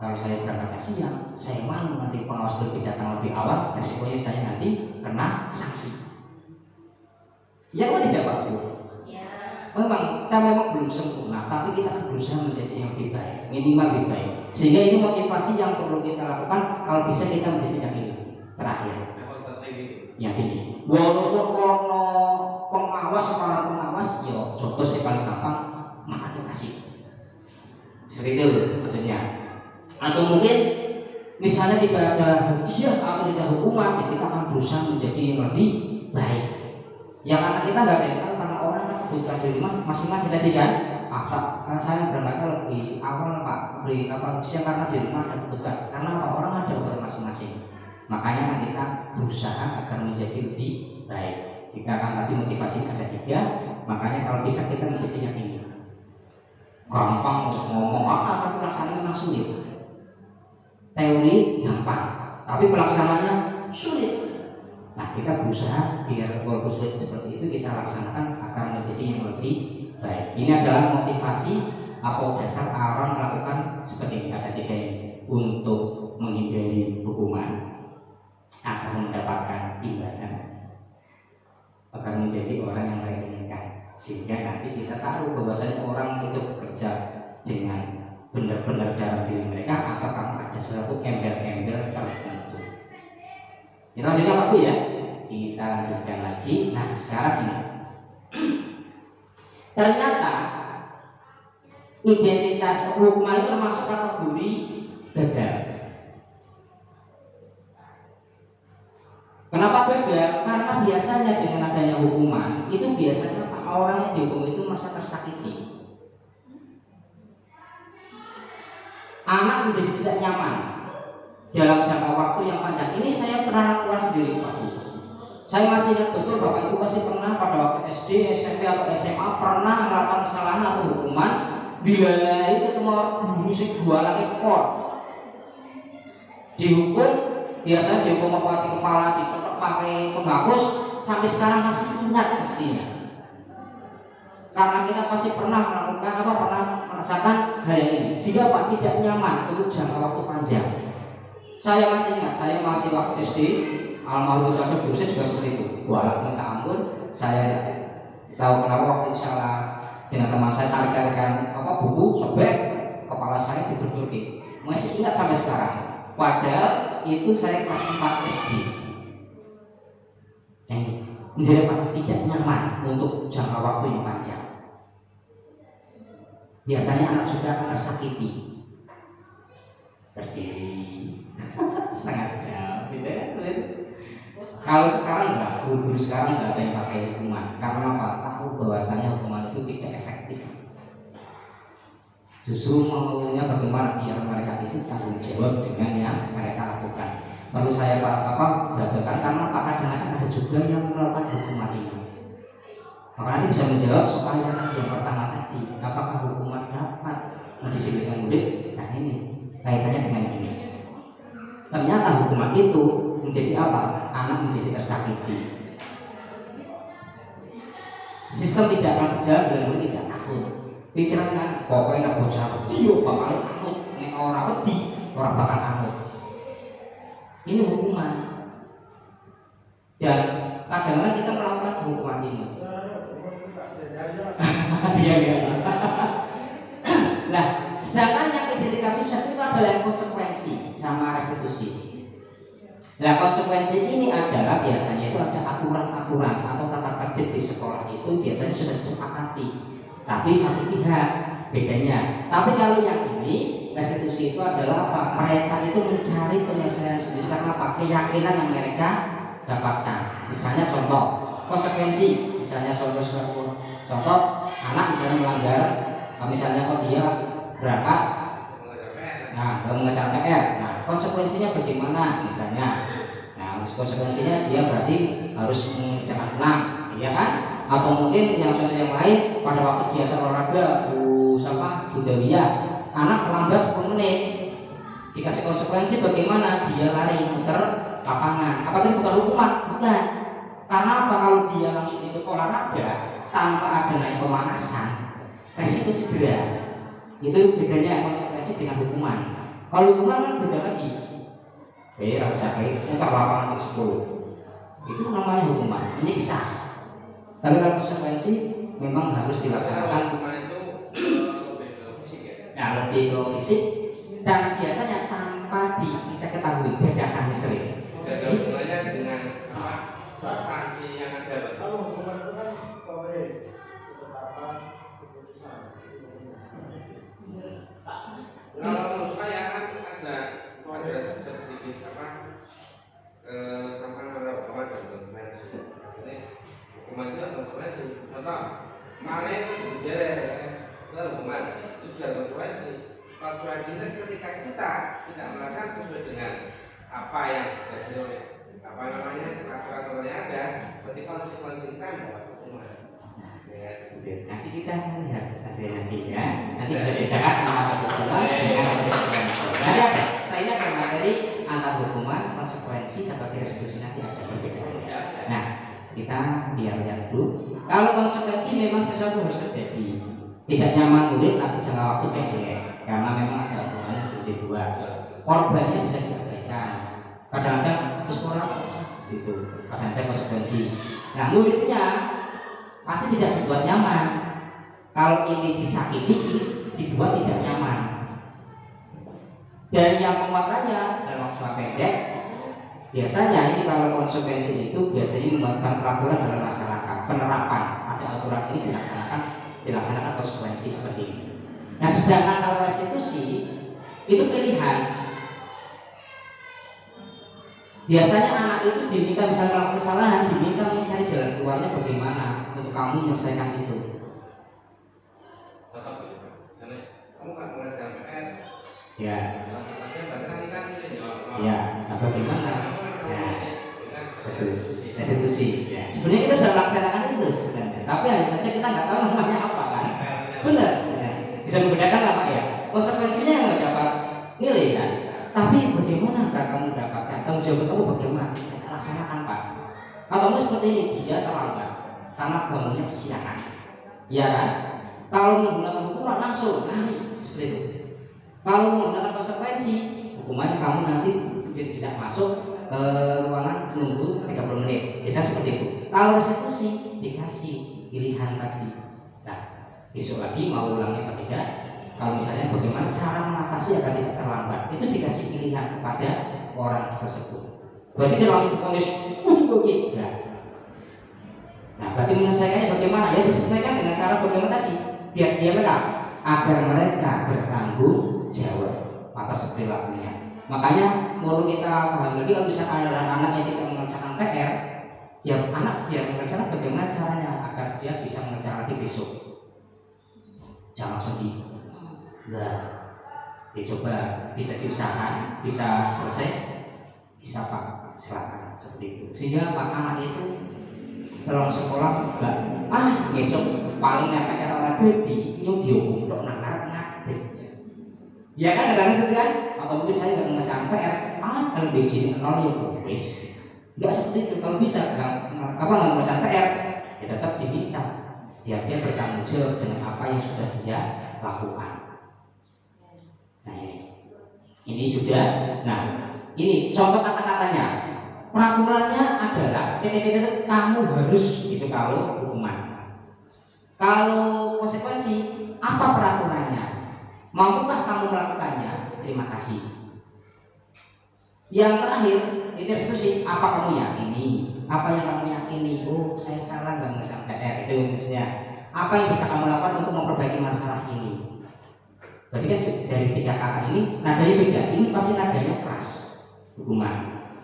Kalau saya berangkat siang, saya malu nanti pengawas lebih datang lebih awal, resikonya saya nanti kena sanksi. Ya apa tidak Pak Bu? Ya. Memang kita memang belum sempurna, tapi kita akan berusaha menjadi yang lebih baik, minimal lebih baik. Sehingga ini motivasi yang perlu kita lakukan. Kalau bisa kita menjadi yang ini terakhir. Yang ini. Walaupun pengawas, para pengawas, ya contoh saya paling gampang makan kasih. Seperti itu maksudnya. Atau mungkin misalnya tidak ada hadiah atau tidak hukuman, ya kita akan berusaha menjadi yang lebih baik. Ya karena kita nggak ada yang tahu, karena orang kan kebutuhan di rumah masing-masing tadi kan. Karena saya berangkatnya lebih awal Pak, beri apa siang karena di rumah ada kebutuhan. Karena apa? Orang ada kebutuhan masing-masing. Makanya kita berusaha agar menjadi lebih baik. Kita akan tadi motivasi ada 3. Makanya kalau bisa kita menjadi yang ini. Gampang ngomong tapi pelaksanaannya memang sulit. Teori gampang, tapi pelaksanaannya sulit. Nah kita berusaha biar walaupun sulit seperti itu kita laksanakan agar menjadi yang lebih baik. Ini adalah motivasi atau dasar orang melakukan seperti ini. Ada 3 ini untuk menghindari hukuman, agar mendapatkan imbalan, agar menjadi orang yang mereka inginkan. Sehingga nanti kita tahu bahwasanya orang itu bekerja dengan benar-benar dalam diri mereka atau kamu ada suatu embel-embel tertentu. Kita lanjutkan waktu ya. Kita lanjutkan lagi. Nah sekarang ini Ternyata identitas hukuman itu termasuk kategori gagal. Kenapa gagal? Karena biasanya dengan adanya hukuman itu biasanya orang yang dihukum itu merasa tersakiti. Anak menjadi tidak nyaman dalam jangka waktu yang panjang. Ini saya pernah lakukan sendiri, Pak. Saya masih ingat betul, Bapak Ibu pasti pernah pada waktu SD, SMP atau SMA pernah melakukan kesalahan atau hukuman. Bila itu ketemu guru sing jualan ekor, dihukum, biasanya dihukum mati kepala, diketok pakai pembungkus, sampai sekarang masih ingat mestinya. Karena kita pasti pernah melakukan pernah merasakan hal ini. Jika Pak tidak nyaman untuk jangka waktu panjang, saya masih ingat, saya masih waktu SD, almarhum ada guru saya juga seperti itu. Wah, minta ampun, saya tahu kenapa waktu itu salah dengan teman saya tarik-tarikan buku sobek, kepala saya dibenturkan. Masih ingat sampai sekarang. Padahal itu saya kelas 4 SD. Yang menjadi tidak nyaman untuk jangka waktu yang panjang. Biasanya anak juga akan tersakiti. Berdiri setengah jam, kalau sekarang enggak, guru sekarang enggak ada yang pakai hukuman. Karena apa? Tahu bahwasanya hukuman itu tidak efektif. Justru maunya bagaimana biar mereka itu tanggung jawab dengan yang mereka lakukan. Perlu saya jabarkan karena kadang-kadang ada juga yang melakukan hukuman ini. Maka nanti bisa menjawab soal yang pertama tadi, apakah hukuman dapat mendisiplinkan murid? Nah ini kaitannya dengan ini. Ternyata hukuman itu menjadi apa? Anak menjadi tersakiti. Sistem tidak akan berjalan dan murid tidak takut. Pikiran kan, pokoknya nak bocah dia bakal takut, nek orang wedi orang bakal takut. Ini hukuman. Dan kadang-kadang kita melakukan hukuman ini. Dia. Nah, sedangkan yang identitas sukses itu adalah konsekuensi sama restitusi. Nah, konsekuensi ini adalah biasanya itu ada aturan-aturan atau tata tertib di sekolah itu biasanya sudah disepakati. Tapi satu pihak bedanya. Tapi kalau yang ini restitusi itu adalah apa? Mereka itu mencari penyelesaian sendiri karena apa? Keyakinan yang mereka dapatkan. Misalnya contoh konsekuensi. Misalnya contoh anak misalnya melanggar, misalnya dia berangkat, mengejar PR. Nah, konsekuensinya bagaimana? Misalnya, nah konsekuensinya dia berarti harus mengerjakan 6, ya kan? Atau mungkin yang contoh yang lain pada waktu dia olahraga, Budawiyah, anak terlambat 10 menit, dikasih konsekuensi bagaimana? Dia lari muter lapangan. Apakah itu bukan hukuman? Bukan. Karena apa? Kalau dia langsung ikut olahraga tanpa ada naik pemanasan, resiko cedera. Itu bedanya konsekuensi dengan hukuman. Kalau hukuman kan beda lagi. Raja muter lapangan 10. Itu namanya hukuman, menyiksa. Tapi kalau konsekuensi memang harus dilaksanakan.
Hukuman itu lebih ke fisik ya?
Nah, lebih ke fisik dan biasanya tanpa kita ketahui dadakannya sering.
Ada hubungannya dengan apa? Substansi yang ada.
Kalau hukuman itu kan fonis, ketetapan, keputusan.
Kalau menurut saya kan ada sedikit sama ada hukuman dan konsekuensi. Ini hukuman itu konsekuensi. Contoh, malah itu itu hukuman, itu juga konsekuensi. Konsekuensi itu ketika kita tidak melaksanakan sesuai dengan apa yang dikasih oleh aturan-aturannya ada, berarti konsekuensi kita adalah hukuman. Ya.
Nanti kita lihat nanti ya. Nanti bisa dibedakan antara hukuman dengan konsekuensi. Nanti ada. Saya akan materi antara hukuman, konsekuensi seperti restitusi nanti ada perbedaan. Nah, kita lihat dulu. Kalau konsekuensi memang sesuatu harus terjadi. Tidak nyaman murid tapi jangka waktu pendek. Karena memang ada hubungannya sudah dibuat. Korbannya bisa diabaikan. Kadang-kadang sekolah itu, kadang-kadang konsekuensi. Nah, muridnya pasti tidak dibuat nyaman. Kalau ini disakiti, dibuat tidak nyaman. Dan yang penguatannya dalam waktu pendek, biasanya ini kalau konsekuensi itu biasanya membuatkan peraturan dalam masyarakat, penerapan ada aturan ini dilaksanakan dilaksanakan konsekuensi seperti ini. Nah, sedangkan kalau restitusi itu pilihan. Biasanya anak itu diminta misalnya melakukan kesalahan, diminta mencari jalan keluarnya bagaimana untuk kamu menyelesaikan itu.
Tetap karena kamu kan mengajar PR.
Ya.
Kan
Ya, nah bagaimana? Ya, restitusi. Ya, sebenarnya kita sudah laksanakan itu sebenarnya, tapi hanya saja kita nggak tahu namanya apa kan? Benar. Ya. Bisa membedakan apa ya? Konsekuensinya yang nggak dapat nilai kan? Tapi bagaimana agar kamu dapatkan? Tanggung jawab kamu bagaimana? Kita laksanakan Pak. Kalau seperti ini dia terlambat karena bangunnya kesiangan, ya kan? Kalau menggunakan hukuman langsung naik seperti itu. Kalau menggunakan konsekuensi, hukumannya kamu nanti tidak masuk ke ruangan menunggu 30 menit. Bisa seperti itu. Kalau restitusi dikasih pilihan tadi. Nah, besok lagi mau ulangnya atau tidak? Kalau misalnya bagaimana cara mengatasi agar tidak terlambat, itu dikasih pilihan kepada orang tersebut. Berarti dia langsung diponis begitu. Nah, berarti menyelesaikannya bagaimana? Ya diselesaikan dengan cara bagaimana tadi? Biar dia lengkap, agar mereka bertanggung jawab atas perilakunya. Makanya mau kita paham lagi, kalau misalnya ada anak yang tidak mengerjakan PR, ya anak biar mengerjakan bagaimana caranya agar dia bisa mengerjakan lagi besok. Jangan langsung dicoba, bisa diusahakan, bisa selesai, bisa Pak, silakan seperti itu. Sehingga Pak anak itu dalam sekolah enggak besok paling PR orang gede ini dihukum untuk nakar ngatik. Ya kan kadang-kadang seperti kan? Atau mungkin saya nggak mengerjakan PR, kalau BJ 0 ya wis. Nggak seperti itu. Kalau bisa nggak mengerjakan PR, ya tetap diminta biar dia bertanggung jawab dengan apa yang sudah dia lakukan. Nah ini sudah. Nah ini contoh kata-katanya. Peraturannya adalah kamu harus gitu kalau hukuman. Kalau konsekuensi apa peraturannya? Mampukah kamu melakukannya? Terima kasih. Yang terakhir itu restitusi. Apa kamu yakini? Apa yang kamu yakini? Oh saya salah nggak mengerjakan PR itu maksudnya. Apa yang bisa kamu lakukan untuk memperbaiki masalah ini? Berarti kan dari 3 kata ini nadanya beda. Ini pasti nadanya keras hukuman.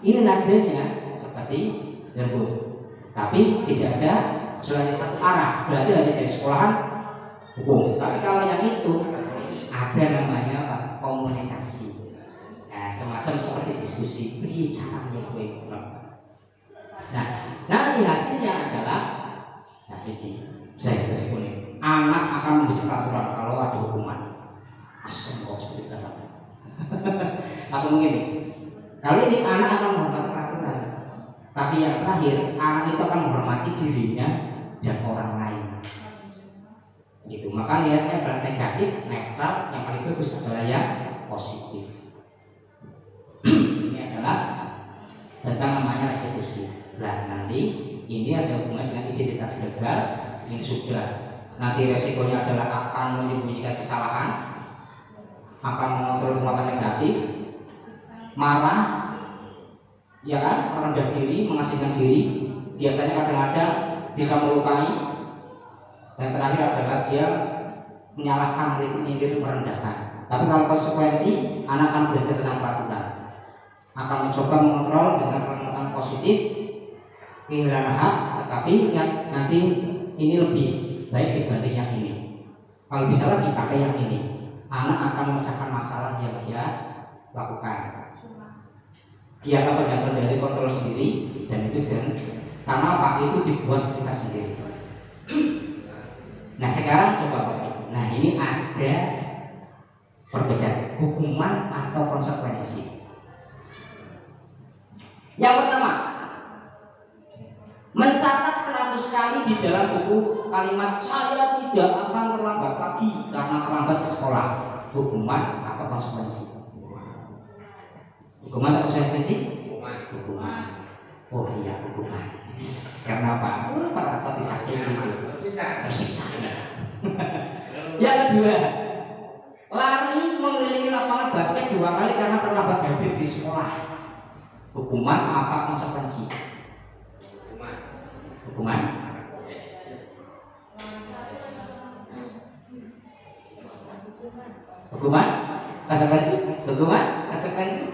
Ini nadanya seperti lembut, tapi tidak ada selain satu arah. Berarti hanya dari sekolahan hukum. Tapi kalau yang itu ada namanya apa? Komunikasi. Nah, semacam seperti diskusi. Begini caranya gue. Nah, nanti hasilnya adalah, nah ini saya kasih kuning. Anak akan membaca peraturan kalau ada hukuman. Asal kok seperti itu. Atau mungkin kalau ini anak akan menghormati peraturan, tapi yang terakhir anak itu akan menghormati dirinya dan orang lain. Gitu. Maka lihatnya berat negatif, netral, yang paling bagus adalah yang positif. Ini adalah tentang namanya restitusi. Nah nanti ini ada hubungan dengan identitas legal. Ini sudah. Nanti resikonya adalah akan menyembunyikan kesalahan, akan mengontrol perbuatan negatif, marah, ya kan, merendah diri, mengasingkan diri, biasanya kadang-kadang bisa melukai, dan terakhir adalah dia menyalahkan, menyindir, merendahkan. Tapi kalau konsekuensi, anak akan belajar tentang peraturan, akan mencoba mengontrol dengan pendekatan positif, kehilangan hak, tetapi ingat nanti ini lebih baik dibanding yang ini. Kalau bisa lagi pakai yang ini, anak akan menyelesaikan masalah yang dia lakukan. Dia akan benar-benar dari kontrol sendiri, dan itu karena apa itu dibuat kita sendiri. Nah sekarang coba Bapak. Nah ini ada perbedaan hukuman atau konsekuensi. Yang pertama, mencatat 100 kali di dalam buku kalimat saya tidak akan terlambat lagi karena terlambat ke sekolah. Hukuman atau konsekuensi? Hukuman atau konsekuensi? Hukuman. Oh iya hukuman. Karena apa? Merasa disakiti, tersiksa. Yang kedua, lari mengelilingi lapangan basket 2 kali karena terlambat hadir di sekolah. Hukuman apa konsekuensi? Hukuman. Hukuman? Konsekuensi? Hukuman? Konsekuensi?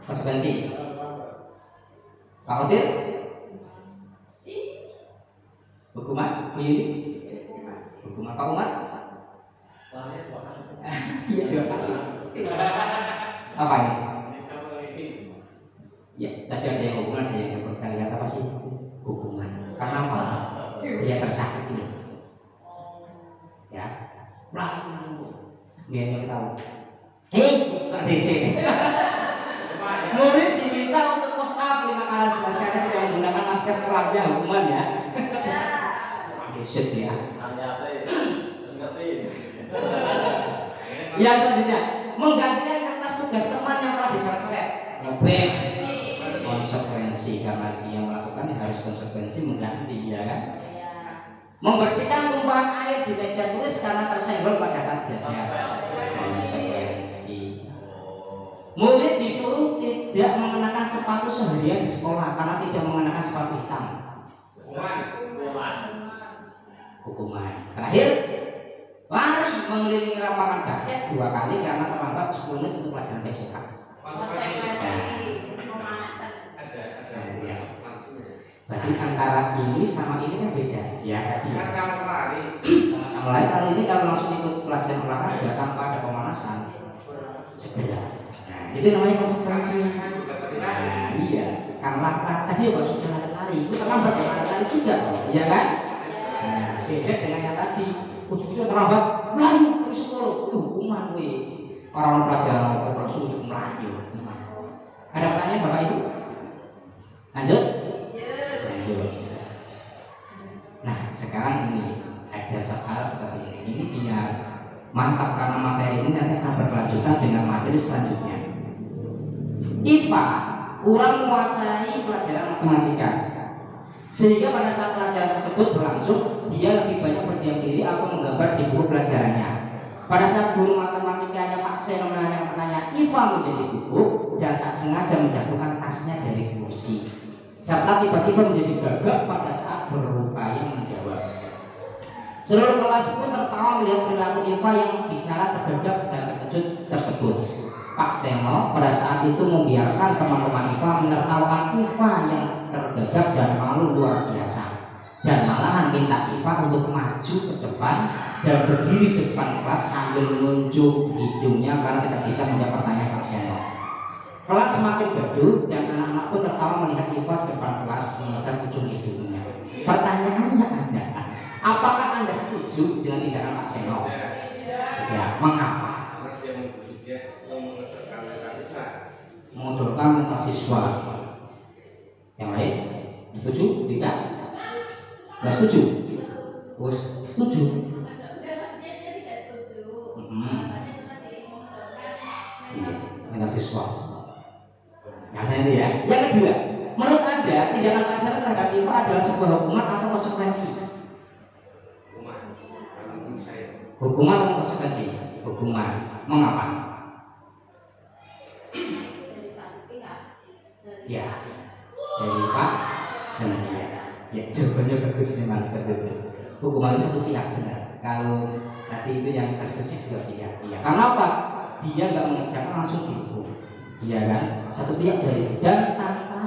Konsekuensi. Pak Otir? Hukuman? Bu Yuni? Hukuman Pak Umar? Iya 2 kali. Apa ini? Ya, tadi ada yang hukuman, ada yang kita lihat apa sih? Hukuman. Karena apa? Dia tersakiti. Ya. Biar yang tahu. Kok di sini? Murid diminta untuk push up 5 kali karena tidak menggunakan masker setelahnya hukuman ya. Shit ya. Yang selanjutnya menggantikan kertas tugas teman yang telah dicoret-coret. Ngobek. Konsekuensi karena dia melakukan harus konsekuensi mengganti ya kan. Membersihkan tumpahan air di meja tulis karena tersenggol pada saat belajar. Konsekuensi. Murid disuruh tidak mengenakan sepatu seharian di sekolah karena tidak mengenakan sepatu hitam. Hukuman. Terakhir, lari mengelilingi lapangan basket 2 kali karena terlambat 10 menit untuk pelajaran PJK. Berarti antara ini sama ini kan beda. Ya,
Kan sama lari.
sama-sama lari. Kalau ini kalau langsung ikut pelajaran olahraga tanpa ada pemanasan, cedera. Nah, itu namanya konsekuensi. Nah, iya. Karena tadi ya sudah lari, itu terlambat ya lari juga, iya kan? Nah, beda dengan yang tadi. Ujung-ujung terlambat, melayu ke sekolah. Itu hukuman gue. Orang pelajaran langsung melayu. Ada pertanyaan Bapak Ibu? Lanjut? Lanjut. Nah, sekarang ini ada soal seperti ini. Ini biar mantap karena materi ini nanti akan berkelanjutan dengan materi selanjutnya. IPA kurang menguasai pelajaran matematika, sehingga pada saat pelajaran tersebut berlangsung dia lebih banyak berdiam diri atau menggambar di buku pelajarannya. Pada saat guru matematikanya Pak Seno menanyakan pertanyaan, IPA menjadi gugup dan tak sengaja menjatuhkan tasnya dari kursi, serta tiba-tiba menjadi gagap pada saat berupaya menjawab. Seluruh kelas pun tertawa melihat perilaku IPA yang bicara tergagap dan terkejut tersebut. Pak Seno pada saat itu membiarkan teman-teman IPA menertawakan IPA yang tergagap dan malu luar biasa, dan malahan minta IPA untuk maju ke depan dan berdiri depan kelas sambil menunjuk hidungnya karena tidak bisa menjawab pertanyaan Pak Seno. Kelas semakin gaduh dan anak-anak pun tertawa melihat IPA di depan kelas memegang ujung hidungnya. Pertanyaannya adalah, apakah Anda setuju dengan tindakan Pak Seno? Ya, mengapa? Mengodolkan mental siswa. Yang lain setuju? Tidak? Nggak setuju? Setuju? Mental siswa. Nah, saya ini ya. Yang kedua, menurut Anda tindakan Pak Seno terhadap IPA adalah sebuah hukuman atau konsekuensi? Hukuman atau konsekuensi? Hukuman. Mengapa? Ya, dari Pak Seno. Ya, jawabannya bagus memang betul. Hukuman itu satu pihak benar. Kalau tadi itu yang kasusnya dua pihak. Iya. Karena apa? Dia nggak mengerjakan langsung dihukum. Iya kan? Satu pihak dari dan tanpa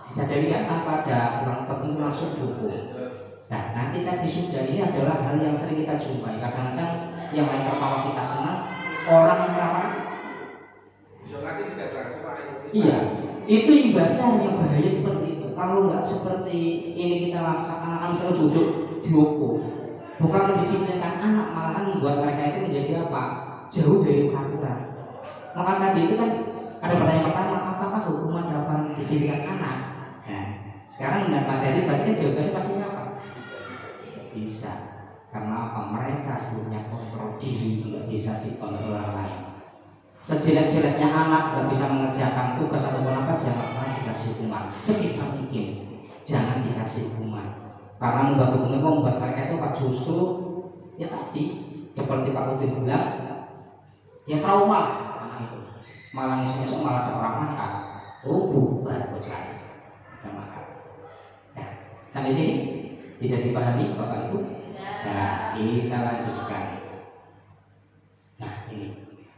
disadari kan tanpa ada orang tertentu langsung dihukum. Nah, nanti tadi sudah ini adalah hal yang sering kita jumpai. Kadang-kadang yang lain tertawa kita senang, orang yang apa? Iya, itu imbasnya hanya bahaya seperti itu. Kalau nggak seperti ini kita laksanakan, akan misalnya jujur dihukum, bukan mendisiplinkan anak, malahan membuat mereka itu menjadi apa? Jauh dari peraturan. Maka tadi itu kan ada pertanyaan pertama, apakah hukuman dapat mendisiplinkan anak? Nah, sekarang dengan materi berarti kan jawabannya pasti apa? Bisa, karena apa? Mereka punya kontrol diri, nggak bisa dikontrol orang lain. Sejelek-jeleknya anak nggak bisa mengerjakan tugas ataupun apa, jangan pernah dikasih hukuman. Sebisa mungkin jangan dikasih hukuman, karena membuat hukuman membuat mereka itu justru ya tadi seperti Pak Udin bilang, ya trauma anak itu, malah esok malah seorang makan, bubar bocah makan. Nah, sampai sini bisa dipahami Bapak Ibu? Nah, kita lanjutkan. Nah, ini.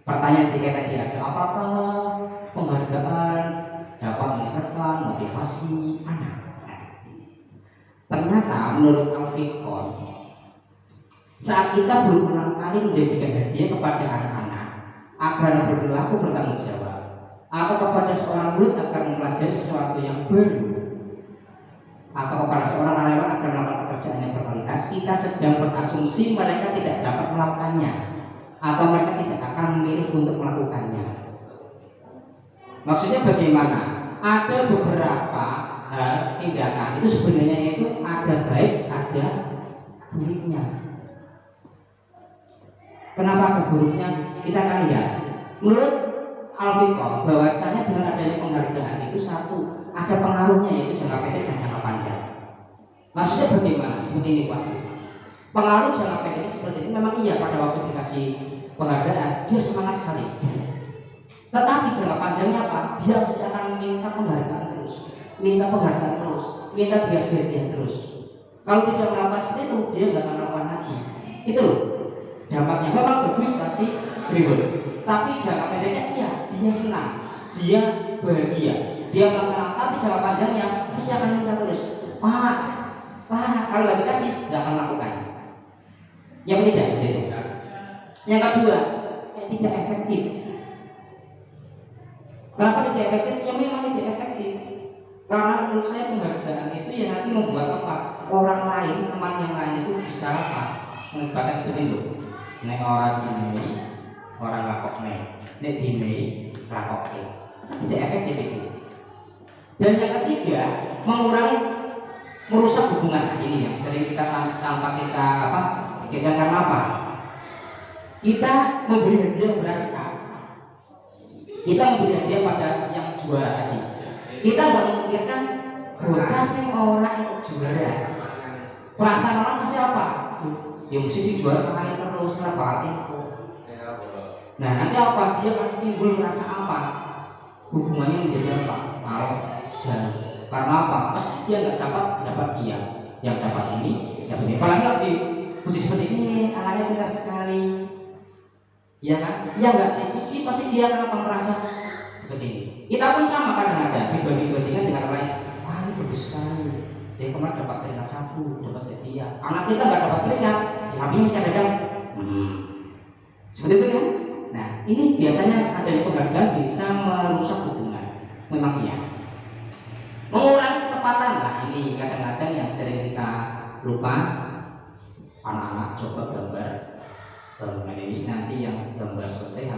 Pertanyaan tiga tadi ada, apakah penghargaan dapat meningkatkan motivasi anak? Nah, ternyata menurut Al-Fiqhon, saat kita berulang kali menjanjikan hadiah kepada anak-anak agar berperilaku bertanggung jawab, atau kepada seorang murid agar mempelajari sesuatu yang baru, atau kepada seorang karyawan agar melakukan pekerjaan yang berkualitas, kita sedang berasumsi mereka tidak dapat melakukannya atau mereka tidak akan memilih untuk melakukannya. Maksudnya bagaimana? Ada beberapa hal tindakan itu sebenarnya itu ada baik, ada buruknya. Kenapa ada buruknya? Kita akan lihat. Menurut Al-Fiqhon, bahwasanya dengan adanya penghargaan itu satu, ada pengaruhnya yaitu jangka pendek dan jangka panjang. Maksudnya bagaimana? Seperti ini Pak. Pengaruh jangka pendeknya seperti ini, memang iya pada waktu dikasih penghargaan dia semangat sekali. Tetapi jangka panjangnya apa? Dia pasti akan minta penghargaan terus, minta penghargaan terus, minta hadiah terus. Kalau tidak melakukan seperti itu, dia nggak akan melakukan lagi. Itu loh dampaknya. Memang bagus kasih berikut, tapi jangka pendeknya iya, dia senang, dia bahagia, dia melaksanakan. Tapi jangka panjangnya pasti akan minta terus. Pak, kalau nggak dikasih, nggak akan melakukan. Yang tidak seperti itu. Yang kedua, tidak efektif. Kenapa tidak efektif? Ya memang tidak efektif. Karena menurut saya penghargaan itu yang nanti membuat apa? Orang lain, teman yang lain itu bisa apa? Mengibatkan seperti itu. Nek orang ini, orang lakok nek ini, lakok ini. Tidak efektif itu. Dan yang ketiga, mengurangi, merusak hubungan. Nah, ini yang sering kita tanpa kita apa? Kita karena apa? Kita memberi hadiah beras A. Kita memberi hadiah pada yang juara tadi. Kita nggak memikirkan bocah sih orang yang juara. Perasaan orang pasti apa? Ya mesti si juara kalian terus kenapa itu? Nah nanti apa? Dia akan timbul rasa apa? Hubungannya menjadi apa? Kalau jalan. Karena apa? Pasti dia nggak dapat dia. Yang dapat ini, dapat ini. Apalagi kalau dipuji seperti ini, anaknya pintar sekali. Ya kan? Ya nggak dipuji pasti dia akan merasa seperti ini. Kita pun sama kadang-kadang dibanding-bandingkan dengan orang lain. Wah ini bagus sekali. Dia kemarin dapat peringkat 1, dapat hadiah. Anak kita nggak dapat peringkat, tapi masih ada seperti itu kan? Nah ini biasanya adanya penghargaan bisa merusak hubungan. Memang iya. Mengurangi ketepatan lah ini kadang-kadang yang sering kita lupa. Anak-anak coba gambar bangunan ini, nanti yang gambar selesai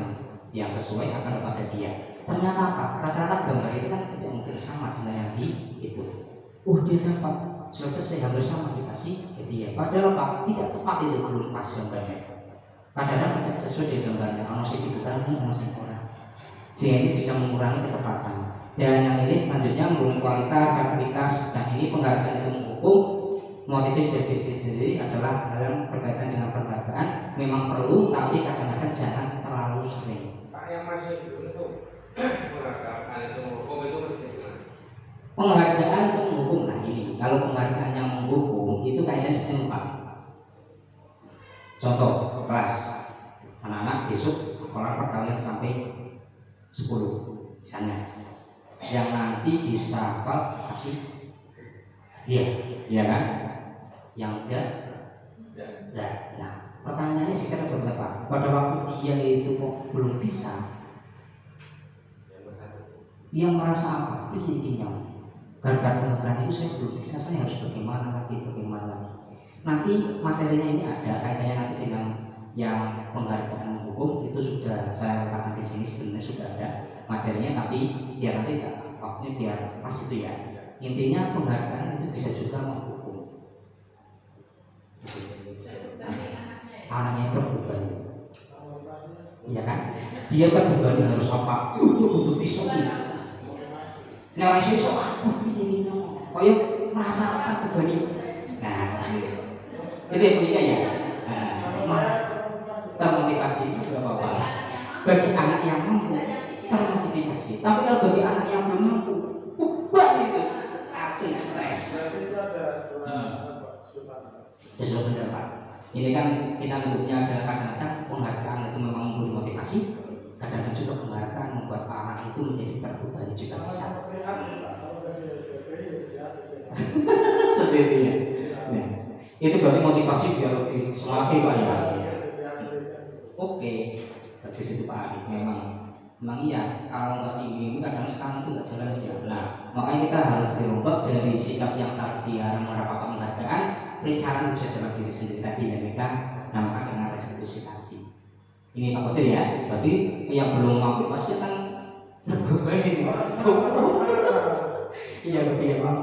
yang sesuai akan dapat hadiah. Ternyata apa? Rata-rata gambar itu kan tidak mungkin sama dengan yang di itu. Dia dapat selesai hampir sama dikasih hadiah. Padahal apa? Tidak tepat itu belum pas gambarnya. Kadang-kadang tidak sesuai dengan gambarnya. Kalau sih dibutuhkan ini masih kurang. Sehingga ini bisa mengurangi ketepatan. Dan yang ini selanjutnya menurunkan kualitas, kreativitas. Dan ini penghargaan itu menghukum. Motivasi dari diri sendiri adalah hal yang berkaitan dengan penghargaan. Memang perlu, tapi kadang-kadang jangan terlalu sering.
Pak yang masuk itu penghargaan itu menghukum itu maksudnya?
Penghargaan itu menghukum. Nah ini, kalau penghargaan yang menghukum itu kayaknya sistem Pak. Contoh kelas anak-anak besok sekolah perkalian sampai 10 misalnya, yang nanti bisa kasih hadiah, ya kan? Yang enggak. Nah, pertanyaannya secara beberapa. Pada waktu dia itu kok belum bisa, dia merasa apa? Begini gara-gara penghargaan itu saya belum bisa, saya harus bagaimana lagi. Nanti materinya ini ada kaitannya nanti dengan yang penghargaan hukum itu sudah saya katakan di sini sebenarnya sudah ada materinya, tapi biar nanti waktunya biar pas itu ya. Intinya penghargaan itu bisa juga menghukum. Anaknya terbebani, ya kan? Dia kan berbani harus apa? Untuk pisau ini. Nah orang sini sok aku di sini, kok ya merasakan berbani. Nah, itu yang pentingnya ya. Termotivasi itu juga apa-apa. Bagi anak yang mampu termotivasi. Tapi kalau bagi anak yang belum mampu, itu asing stres.
Itu ada dua
Ya sudah benar Pak. Ini kan kita menyebutnya adalah kadang-kadang penghargaan itu memang memberi motivasi, kadang-kadang juga penghargaan membuat anak itu menjadi terbebani juga bisa. Seperti ya. Nah, itu berarti motivasi biar lebih semangat Pak ya. Oke, berarti situ Pak Arif memang iya. Kalau nggak dibimbing kadang sekarang itu nggak jalan sih. Nah, makanya kita harus dirubah dari sikap yang tadi mendapatkan penghargaan, perencanaan bisa dalam diri sendiri tadi yang kita namakan dengan restitusi tadi. Ini Pak Kodir ya. Berarti yang belum mampu pasti akan terbebani. Iya betul ya Pak.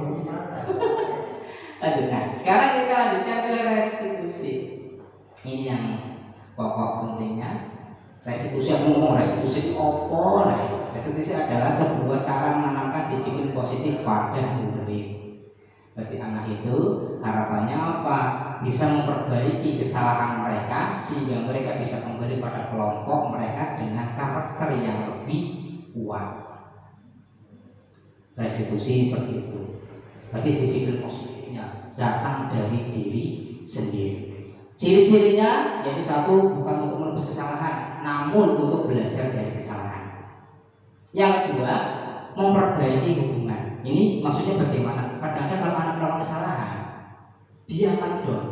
Lanjut. Nah, sekarang kita lanjutkan ke restitusi. Ini yang pokok pentingnya. Restitusi, aku ngomong restitusi itu apa? Nah, restitusi adalah sebuah cara menanamkan disiplin positif pada murid. Bagi anak itu harapannya apa? Bisa memperbaiki kesalahan mereka sehingga mereka bisa kembali pada kelompok mereka dengan karakter yang lebih kuat. Restitusi seperti itu. Bagi disiplin positifnya datang dari diri sendiri. Ciri-cirinya yaitu satu, bukan untuk menebus kesalahan, namun untuk belajar dari kesalahan. Yang kedua, memperbaiki hubungan. Ini maksudnya bagaimana? Kadang-kadang kalau anak melakukan kesalahan, dia akan down,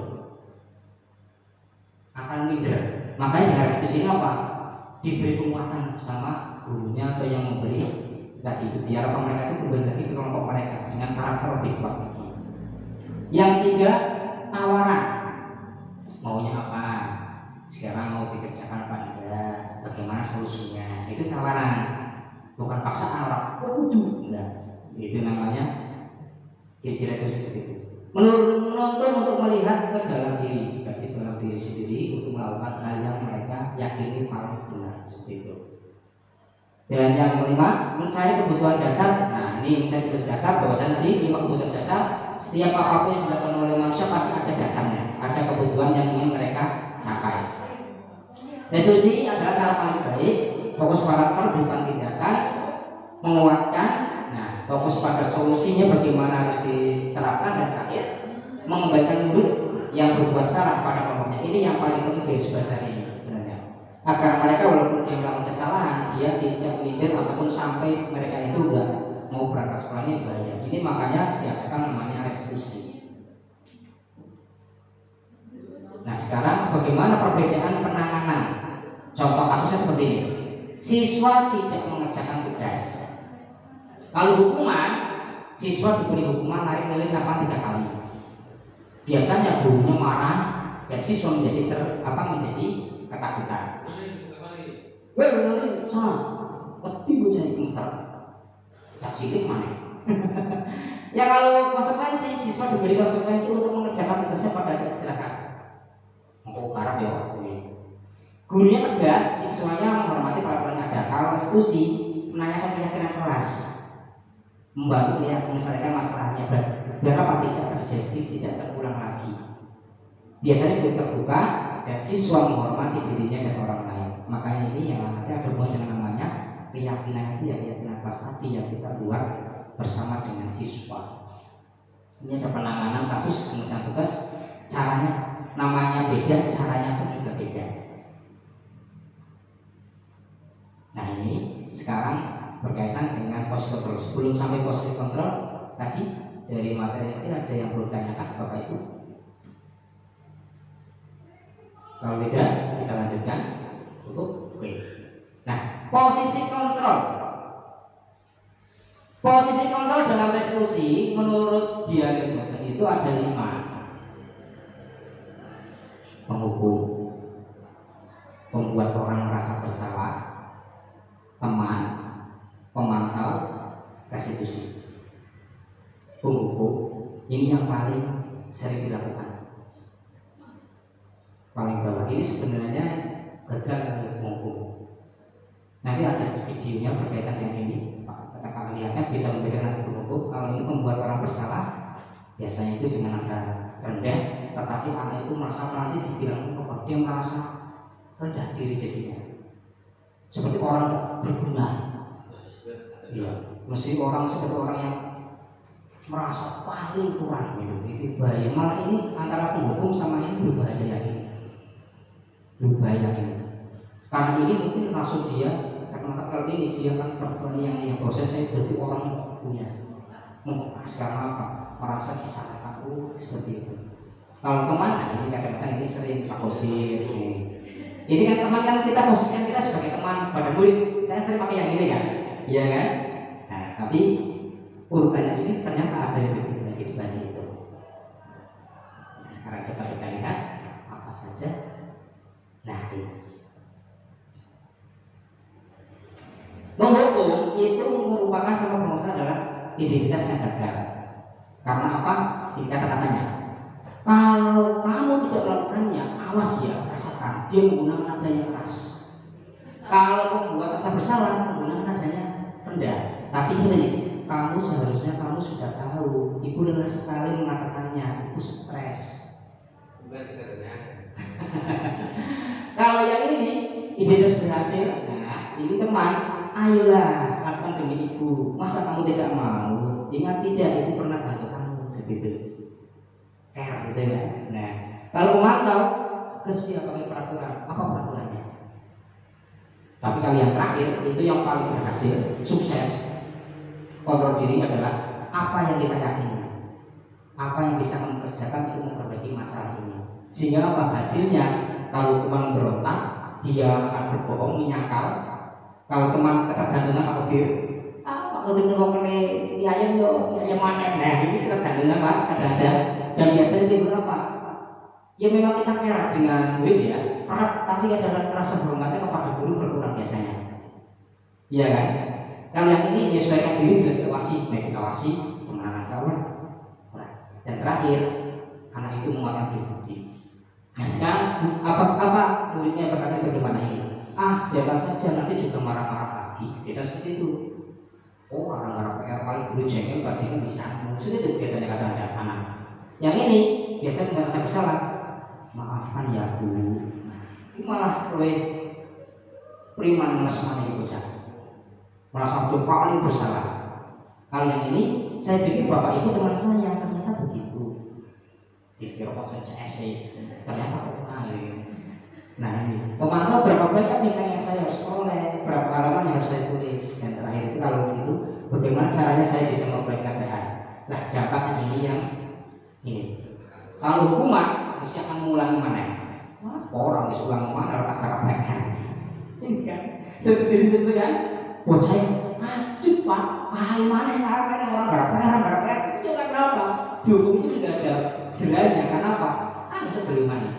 akan minder. Makanya dengan restitusi ini apa? Diberi penguatan sama gurunya atau yang memberi tadi itu, biar apa mereka itu kembali lagi ke kelompok mereka dengan karakter lebih kuat. Yang tiga, tawaran. Maunya apa? Sekarang mau dikerjakan apa enggak? Bagaimana solusinya? Itu tawaran, bukan paksaan orang. Kudu enggak. Itu namanya ciri-ciri seperti itu. Menuntun untuk melihat ke dalam diri, berarti dalam diri sendiri untuk melakukan hal yang mereka yakini paling benar seperti itu. Dan yang kelima, mencari kebutuhan dasar. Nah, ini mencari kebutuhan dasar. Bahwasanya tadi 5 kebutuhan dasar. Setiap apapun yang dilakukan oleh manusia pasti ada dasarnya. Ada kebutuhan yang ingin mereka capai. Restitusi adalah cara paling baik. Fokus karakter bukan tindakan. Menguatkan. Nah, fokus pada solusinya bagaimana harus diterapkan, dan terakhir mengembalikan murid yang berbuat salah pada kelompoknya. Ini yang paling penting dari bahasa ini sebenarnya. Agar mereka walaupun dia melakukan kesalahan, dia tidak minder ataupun sampai mereka itu enggak mau berangkat sekolahnya bahaya. Ini makanya diadakan namanya restitusi. Nah, sekarang bagaimana perbedaan penanganan? Contoh kasusnya seperti ini. Siswa tidak mengerjakan tugas. Kalau hukuman, siswa diberi hukuman narik-narik lapangan 3 kali. Biasanya gurunya marah dan siswa menjadi menjadi ketakutan. Weh, nanti sana, ketipu jadi pintar. Tak silik mana? Ya kalau konsekuensi, siswa diberi konsekuensi untuk mengerjakan tugasnya pada saat istirahat. Mau garap ya waktu ini. Gurunya tegas, siswanya menghormati peraturan yang ada. Kalau restitusi, menanyakan keyakinan kelas, membantu dia menyelesaikan masalahnya, biar apa tidak terjadi, tidak terulang lagi. Biasanya guru terbuka dan siswa menghormati dirinya dan orang lain. Makanya ini yang nanti ada hubungan dengan namanya keyakinan itu, ya keyakinan kelas tadi yang kita buat bersama dengan siswa. Ini ada penanganan kasus pengerjaan tugas, caranya namanya beda, caranya pun juga beda. Nah, ini sekarang berkaitan dengan posisi kontrol. Sebelum sampai posisi kontrol tadi dari materi ini ada yang perlu ditanyakan Bapak Ibu? Kalau tidak, kita lanjutkan. Cukup? Oke. Nah, posisi kontrol. Posisi kontrol dalam restitusi menurut diagnosa itu ada 5. Penghukum, pembuat orang merasa bersalah, teman, pemantau, restitusi. Penghukum ini yang paling sering dilakukan. Paling bawah ini sebenarnya gagal dari penghukum. Nanti ada videonya berkaitan dengan ini. Kata lihatnya bisa membedakan penghukum. Kalau ini membuat orang bersalah, biasanya itu dengan nada rendah, tetapi anak itu merasa nanti dibilang bahwa dia merasa rendah diri jadinya, seperti orang berguna. Iya, mesti orang seperti orang yang merasa paling kurang gitu. Itu bahaya. Malah ini antara penghukum sama ini berbahaya ini. Berbahaya ini. Karena ini mungkin langsung dia karena kalau ini dia kan yang proses saya berarti orang punya karena apa? Merasa disalahkan seperti itu. Kalau teman ini kadang-kadang ini sering takotir. Ini kan teman kan kita posisikan kita sebagai teman pada murid kita sering pakai yang ini kan, iya kan? Nah tapi urutannya ini ternyata ada yang lebih lagi dibanding itu. Sekarang coba kita lihat apa saja. Nah ini. Menghukum itu merupakan sama pengusaha adalah identitas yang gagal. Karena apa? Ini kata-katanya. Kalau kamu tidak melakukannya, awas ya, rasakan dia menggunakan nada yang keras. Kalau membuat rasa bersalah, menggunakan nadanya rendah. Tapi sebenarnya kamu seharusnya kamu sudah tahu. Ibu lelah sekali mengatakannya, ibu stres.
Bukan sebenarnya.
Kalau yang ini identitas berhasil, nah ini teman. Ayolah, lakukan demi ibu. Masa kamu tidak mau? Ingat tidak, ibu pernah bantu kamu segitu. Care gitu ya. Nah, kalau memantau, terus dia pakai peraturan. Apa peraturannya? Tapi kalau yang terakhir itu yang paling berhasil, sukses. Kontrol diri adalah apa yang kita yakini, apa yang bisa kamu kerjakan untuk memperbaiki masalah ini. Sehingga apa hasilnya? Kalau teman berontak, dia akan berbohong, menyangkal. Kalau teman ketergantungan apa dir? Waktu itu ngomongnya ayam mana? Nah ini ketergantungan pak ada dan biasanya dia berapa? Ya memang kita care dengan murid ya, tapi ada rasa hormatnya kepada guru berkurang biasanya. Iya kan? Kalau yang ini menyesuaikan diri dengan diawasi, baik diawasi kemenangan kawan. Dan terakhir anak itu menguatkan diri. Nah sekarang apa muridnya berkata bagaimana ini? Biarkan saja nanti juga marah-marah lagi. Biasa seperti itu. Oh, orang-orang PR paling guru jengkel, bajingan bisa. Maksudnya itu biasanya kadang-kadang anak. Yang ini biasanya merasa bersalah. Maafkan ya bu. Ini malah oleh priman mesmane bocah. Merasa paling bersalah. Kalau yang ini, saya pikir bapak ibu teman saya ternyata begitu. Dikira kok CSE, ternyata kok lain. Nah ini pemantau berapa banyak bintang yang saya harus peroleh, berapa halaman yang harus saya tulis, dan terakhir itu kalau begitu bagaimana caranya saya bisa memperbaiki keadaan. Nah dapatnya ini yang ini. Kalau hukuman mesti akan mengulangi mana? Orang bisa ulang mana tak harap mereka. Ini kan seperti itu kan? Buat saya ajib pak, mana yang harap mereka orang berapa itu kan kenapa? Dihukum itu tidak ada jelasnya karena apa? Sebelum mana?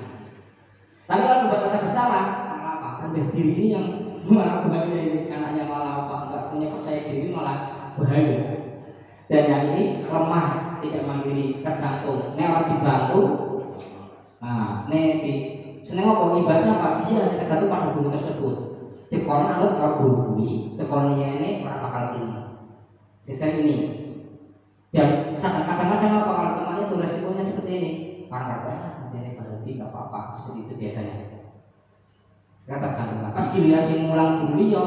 Tapi kalau membuat rasa bersalah, apa? Rendah diri ini yang malah bahaya ini, anaknya malah apa? Enggak punya percaya diri malah bahaya. Dan yang ini lemah, tidak mandiri, tergantung. Ini orang dibantu. Nah, ini di seneng apa? Ibasnya apa? Dia tergantung pada guru tersebut. Tekon anut kalau guru tekonnya ini orang bakal ini. Sisa ini. Dan kadang-kadang apa kalau temannya itu resikonya seperti ini. Orang kata nanti berhenti nggak apa-apa seperti itu biasanya. Nggak tergantung. Pas giliran si ngulang dulu ya,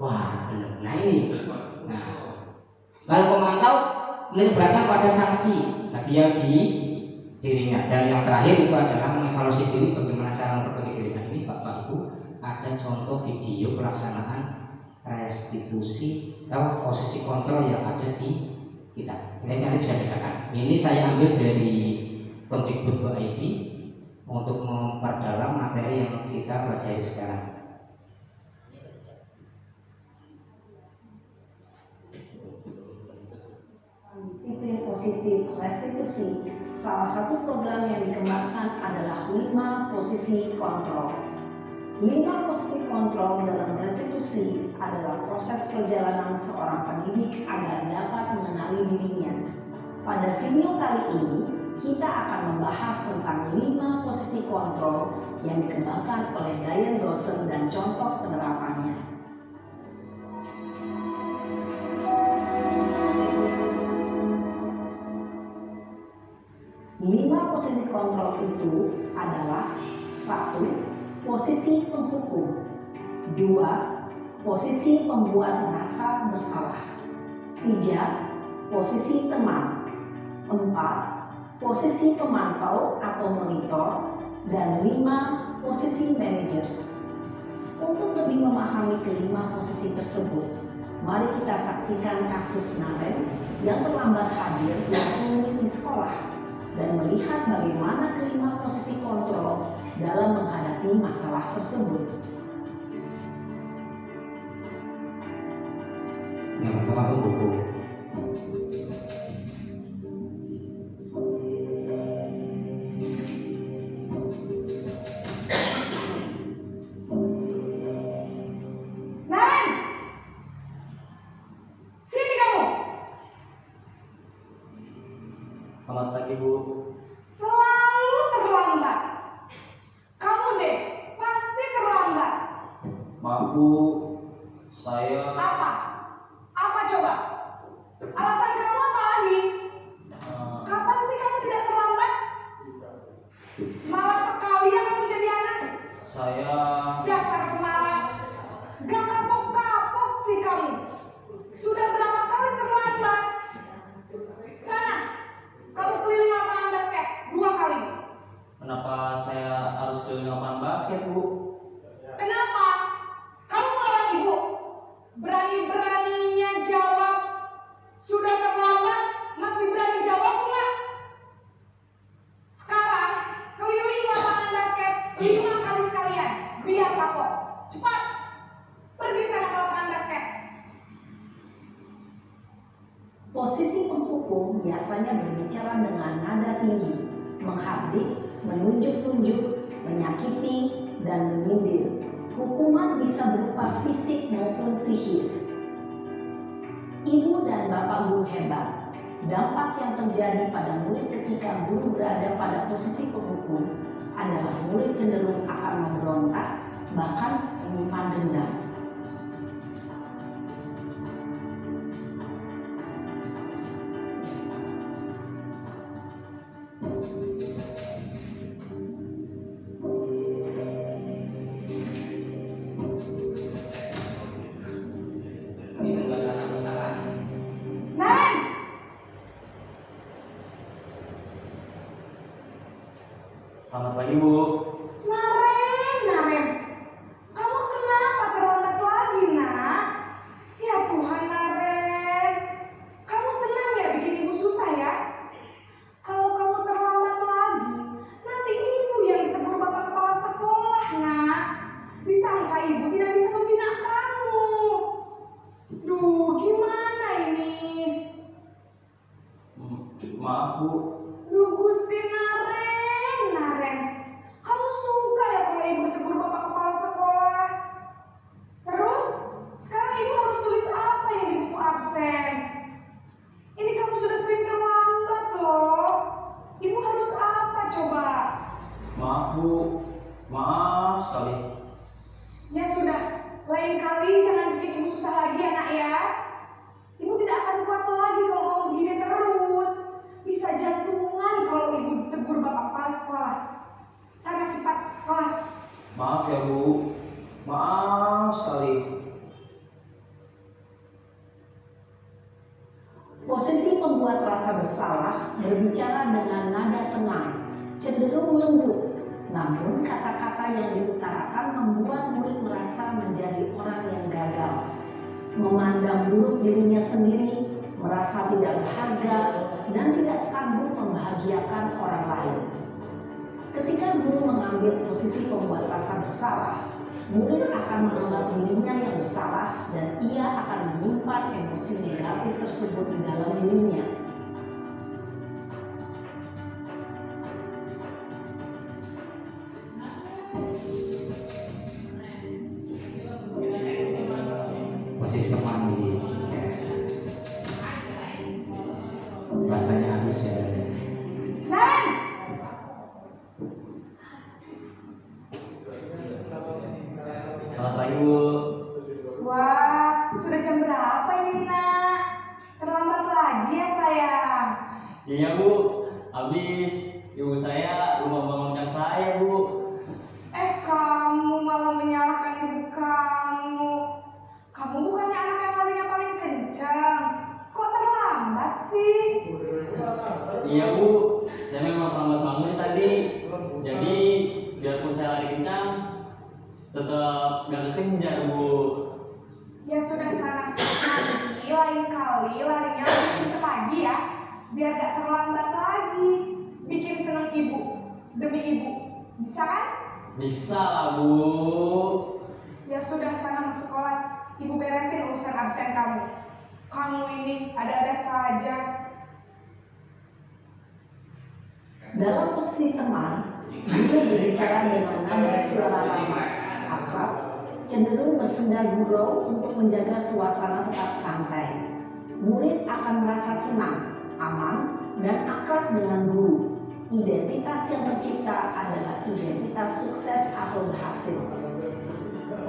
wah belum. Nah ini. Nah, kalau pemantau melibatkan pada sanksi, nah dia di dirinya. Dan yang terakhir itu adalah mengevaluasi diri bagaimana cara memperbaiki diri. Nah ini Bapak Ibu ada contoh video pelaksanaan restitusi atau posisi kontrol yang ada di kita. Ini nanti bisa bedakan. Ini saya ambil dari Kemdikbud.id untuk memperdalam materi yang kita pelajari sekarang.
Disiplin positif restitusi, salah satu program yang dikembangkan adalah 5 posisi kontrol. 5 posisi kontrol dalam restitusi adalah proses perjalanan seorang pendidik agar dapat mengenali dirinya. Pada video kali ini, kita akan membahas tentang 5 posisi kontrol yang dikembangkan oleh Diane Dawson dan contoh penerapannya. 5 posisi kontrol itu adalah 1. Posisi penghukum, 2. Posisi pembuat merasa bersalah, 3. Posisi teman, 4. Posisi pemantau atau monitor, dan 5. Posisi manajer. Untuk lebih memahami kelima posisi tersebut, mari kita saksikan kasus Naren yang terlambat hadir dan menit di sekolah dan melihat bagaimana kelima posisi kontrol dalam menghadapi masalah tersebut.
Yang pertama buku.
Naren, sini kamu.
Selamat pagi Bu.
Selalu terlambat. Kamu deh, pasti terlambat.
Maaf Bu, saya
Apa? Apa coba? Alasan kamu apa lagi? Kapan sih kamu tidak terlambat? Malas sekali ya kamu jadi anak.
saya
Dasar pemalas. Gak kapok-kapok sih kamu. Sudah berapa kali terlambat? Sana, kamu keliling lapangan basket 2 kali.
kenapa saya harus keliling lapangan basket Bu?
Kenapa? Kamu melawan ibu. Berani-beraninya jawab. Sudah terlambat, masih berani jawab enggak? Sekarang, keliling lapangan basket 5 kali sekalian. Biar kapok. Cepat. Pergi sana ke lapangan basket.
Posisi penghukum biasanya berbicara dengan nada tinggi, menghardik, menunjuk-nunjuk, menyakiti, dan menyindir. Hukuman bisa berupa fisik maupun psikis. Ibu dan bapak guru hebat. Dampak yang terjadi pada murid ketika guru berada pada posisi penghukum adalah murid cenderung akan memberontak, bahkan menyimpan dendam.
Ini nggak rasa bersalah.
Naren,
Selamat pagi Bu.
Naren. Kamu kenapa terlambat lagi, nak? Ya Tuhan, Naren. Kamu senang ya bikin ibu susah ya? Kalau kamu terlambat lagi, nanti ibu yang ditegur bapak kepala sekolah, nak. Disangka ibu tidak bisa membina kamu. Duh, gimana ini?
Maaf Bu.
Duh, Gusti Naren. Kamu suka ya kalau ibu ditegur bapak kepala sekolah? Terus, sekarang ibu harus tulis apa yang di buku absen? Ini kamu sudah sering terlambat loh. Ibu harus apa coba?
Maaf Bu. Maaf sekali.
Ya sudah, lain kali jangan bikin ibu susah lagi ya nak ya. Ibu tidak akan kuat lagi kalau kamu begini terus. Bisa jantungan kalau ibu ditegur bapak kepala sekolah. Sana cepat kelas.
Maaf ya Bu. Maaf sekali.
Posisi pembuat rasa bersalah berbicara dengan nada tenang, cenderung lembut. Namun kata-kata yang diutarakan membuat murid merasa menjadi orang yang gagal, memandang buruk dirinya sendiri, merasa tidak berharga, dan tidak sanggup membahagiakan orang lain. Ketika guru mengambil posisi pembuat rasa bersalah, murid akan menganggap dirinya yang bersalah dan ia akan menyimpan emosi negatif tersebut di dalam dirinya.
Posisi mandi. Rasanya habis ya.
Naren,
Selamat pagi Bu.
wah, sudah jam berapa ini nak? Terlambat lagi ya sayang.
Iya Bu. Habis. Ibu saya lupa bangunkan saya Bu.
Kamu malah menyalahkan ibu kamu. Kamu bukannya anak yang larinya paling kencang. Kok terlambat sih?
Udah
Iya Bu, saya memang terlambat bangun tadi. Jadi biarpun saya lari kencang, tetap gak kekejar Bu.
Ya sudah sana, nanti lain kali larinya lebih kenceng lagi ya, biar gak terlambat lagi. Bikin seneng ibu, demi ibu, bisa kan?
Bisa lah Bu.
Ya sudah sana masuk kelas, ibu beresin urusan absen kamu. Kamu ini ada-ada saja.
Dalam posisi teman, jika berbicara dengan nada suara ramah, akrab, cenderung bersenda gurau untuk menjaga suasana tetap santai. Murid akan merasa senang, aman, dan akrab dengan guru. Identitas yang tercipta adalah identitas sukses atau berhasil.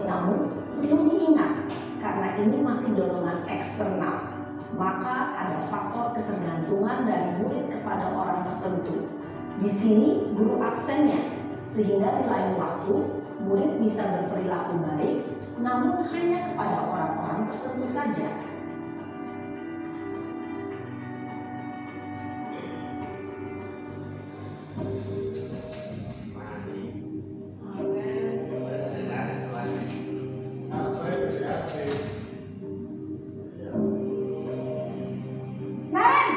Namun, perlu diingat, karena ini masih dorongan eksternal, maka ada faktor ketergantungan dari murid kepada orang tertentu. Di sini, guru absennya, sehingga di lain waktu, murid bisa berperilaku baik, namun hanya kepada orang-orang tertentu saja.
Naren,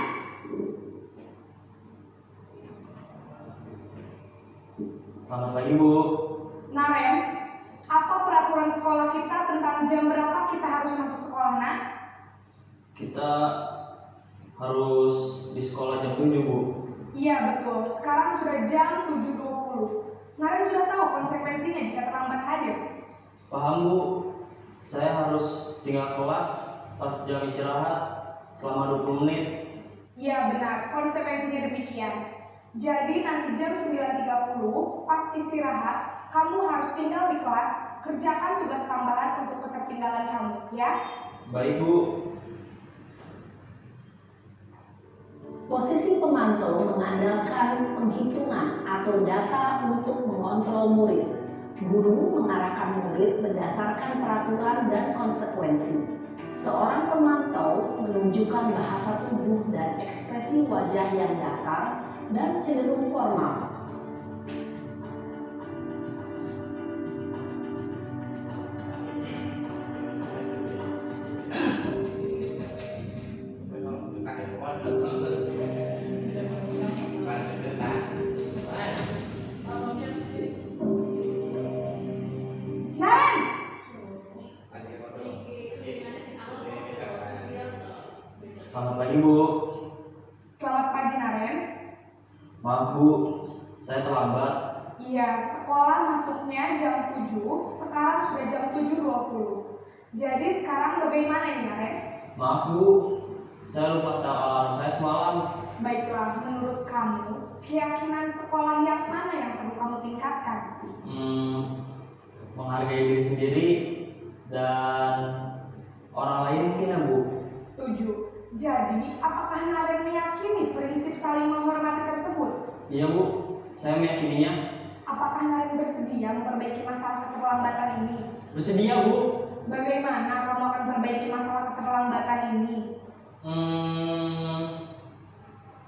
Selamat pagi Bu.
Naren, apa peraturan sekolah kita tentang jam berapa kita harus masuk sekolah, Nak?
Kita harus di sekolah jam 7 Bu.
Iya betul, sekarang sudah jam 7.20. Naren sudah tahu konsekuensinya jika terlambat hadir.
Paham Bu. Saya harus tinggal kelas pas jam istirahat selama 20 menit.
Iya benar, konsekuensinya demikian. Jadi nanti jam 9.30 pas istirahat, kamu harus tinggal di kelas, kerjakan tugas tambahan untuk ketertinggalan kamu, ya?
Baik Bu.
Posisi pemantau mengandalkan penghitungan atau data untuk mengontrol murid. Guru mengarahkan murid berdasarkan peraturan dan konsekuensi. Seorang pemantau menunjukkan bahasa tubuh dan ekspresi wajah yang datar dan cenderung formal.
Naren!
Selamat pagi Bu.
Selamat pagi Naren.
Maaf Bu, saya terlambat.
Iya, sekolah masuknya jam 7, sekarang sudah jam 7.20. Jadi sekarang bagaimana ini Naren?
Maaf Bu, saya lupa setel alarm saya semalam.
Baiklah, menurut kamu, keyakinan sekolah yang mana yang perlu kamu tingkatkan?
Menghargai diri sendiri dan orang lain mungkin ya Bu.
Setuju. Jadi, apakah Naren meyakini prinsip saling menghormati tersebut?
Iya Bu, saya meyakininya.
Apakah Naren bersedia memperbaiki masalah keterlambatan ini?
Bersedia Bu.
Bagaimana kamu akan memperbaiki masalah keterlambatan ini?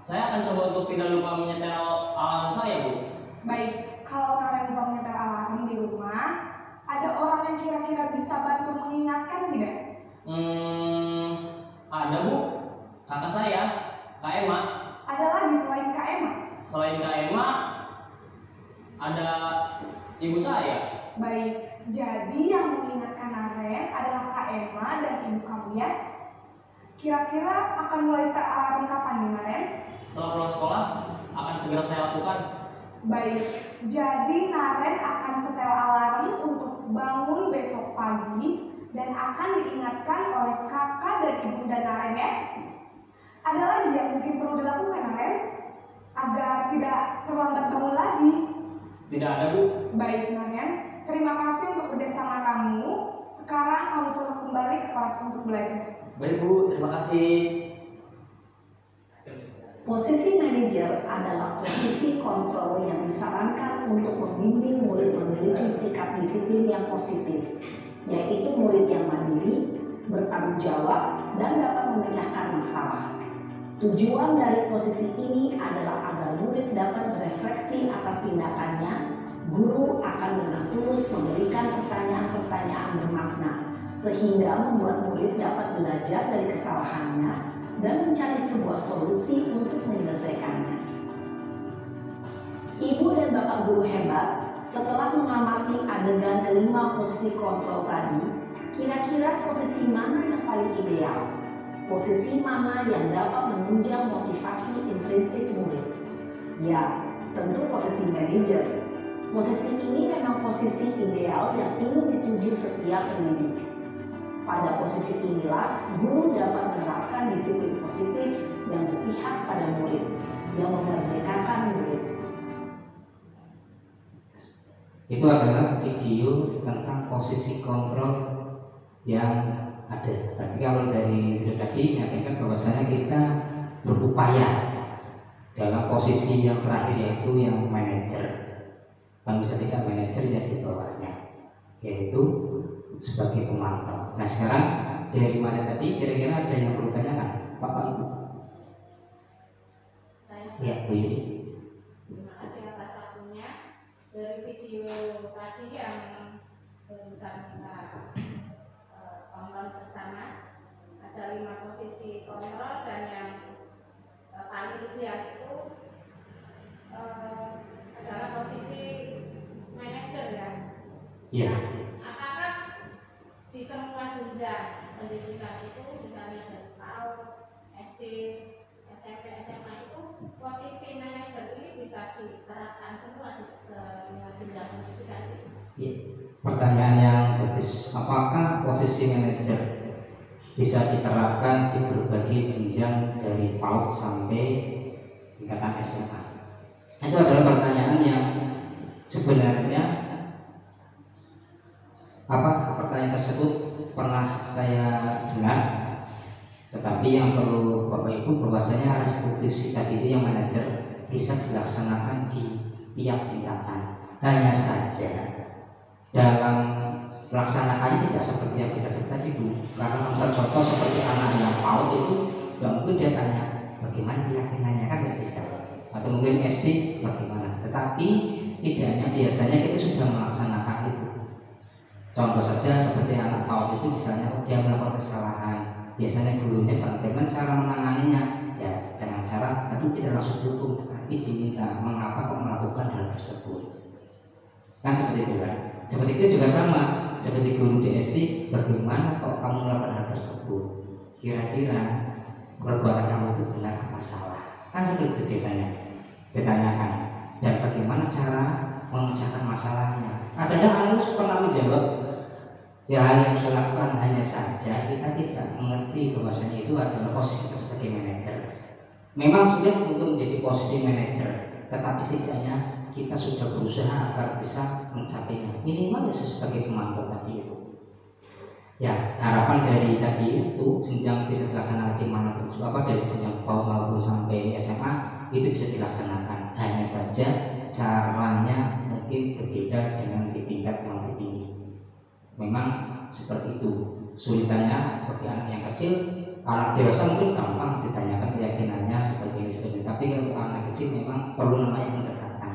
Saya akan coba untuk tidak lupa menyetel alarm saya Bu.
Baik, kalau Naren lupa menyetel alarm di rumah, ada orang yang kira-kira bisa bantu mengingatkan tidak?
Ada Bu, kakak saya, Kak Emma.
Ada lagi selain Kak Emma?
Selain Kak Emma, ada ibu saya.
Baik, jadi yang mengingatkan Naren adalah Kak Emma dan ibu kamu ya? Kira-kira akan mulai start alarm kapan nih Naren?
Setelah pulang sekolah, akan segera saya lakukan.
Baik, jadi Naren akan setel alarm untuk bangun besok pagi dan akan diingatkan oleh kakak dan ibunda Naren ya. Ada lagi yang mungkin perlu dilakukan Naren agar tidak terlambat bangun lagi?
Tidak ada Bu.
Baik Naren, terima kasih untuk kerjasama kamu. Sekarang kamu perlu kembali ke kelas untuk belajar.
Baik Bu, terima kasih.
Posisi manajer adalah posisi kontrol yang disarankan untuk membimbing murid memiliki sikap disiplin yang positif, yaitu murid yang mandiri, bertanggung jawab, dan dapat memecahkan masalah. Tujuan dari posisi ini adalah agar murid dapat berefleksi atas tindakannya. Guru akan dengan tulus memberikan pertanyaan-pertanyaan bermakna, sehingga membuat murid dapat belajar dari kesalahannya dan mencari sebuah solusi untuk menyelesaikannya. Ibu dan bapak guru hebat, setelah mengamati adegan kelima posisi kontrol tadi, kira-kira posisi mana yang paling ideal? Posisi mana yang dapat menunjang motivasi intrinsik murid? Ya, tentu posisi manajer. Posisi ini memang posisi ideal yang ingin dituju setiap pendidik. Pada posisi inilah, guru dapat menerapkan disiplin positif yang berpihak pada murid, yang memerdekakan murid.
Itu adalah video tentang posisi kontrol yang ada. Tapi kalau dari video tadi menyatakan bahwasanya kita berupaya dalam posisi yang terakhir, yaitu yang manajer. Kan bisa tidak manajer ya di bawahnya, yaitu sebagai pemantau. Nah sekarang dari mana tadi kira-kira ada yang perlu tanyakan, Bapak Ibu? Ya, Bu Yudi.
Terima kasih atas waktunya. Dari video tadi yang barusan kita tonton bersama, ada 5 posisi kontrol, dan yang paling ideal itu adalah posisi manajer ya.
Iya.
Nah, apakah di semua jenjang pendidikan itu, misalnya dari PAUD, SD, SMP, SMA itu, posisi manajer ini bisa diterapkan semua di semua jenjang pendidikan itu?
Iya. Pertanyaan yang bagus. Apakah posisi manajer bisa diterapkan di berbagai jenjang dari PAUD sampai tingkatan SMA? Itu adalah pertanyaan yang sebenarnya pertanyaan tersebut pernah saya dengar, tetapi yang perlu Bapak Ibu bahwasanya restitusi tadi itu yang manajer bisa dilaksanakan di tiap tingkatan. Hanya saja dalam melaksanakannya tidak seperti yang bisa saya tadi Bu. Karena misal contoh seperti anak yang PAUD itu nggak mungkin dia tanya bagaimana keyakinannya, kan nggak bisa. Atau mungkin SD bagaimana. Tetapi setidaknya biasanya kita sudah melaksanakan itu. Contoh saja seperti anak PAUD itu misalnya dia melakukan kesalahan, biasanya gurunya bagaimana cara menanganinya, ya jangan cara tapi tidak langsung dihukum, tapi diminta mengapa kau melakukan hal tersebut. Kan seperti itu kan. Seperti itu juga sama, seperti guru di SD, bagaimana kok kamu melakukan hal tersebut? Kira-kira perbuatan kamu itu benar apa salah? Kan seperti itu biasanya ditanyakan. Dan bagaimana cara memecahkan masalahnya? Ada anak itu pernah menjawab, ya hal yang saya lakukan hanya saja kita tidak mengerti bahwasanya itu adalah posisi sebagai manajer. Memang sulit untuk menjadi posisi manajer, tetapi setidaknya kita sudah berusaha agar bisa mencapainya, minimal ya sebagai pemantau tadi itu. Ya harapan dari tadi itu jenjang bisa dilaksanakan di mana pun, dari jenjang PAUD maupun sampai SMA itu bisa dilaksanakan. Hanya saja caranya mungkin berbeda dengan di tingkat yang lebih tinggi. Memang seperti itu. Sulitannya bagi anak yang kecil, anak dewasa mungkin gampang ditanyakan keyakinannya seperti ini. Tapi kalau anak kecil memang perlu namanya pendekatan.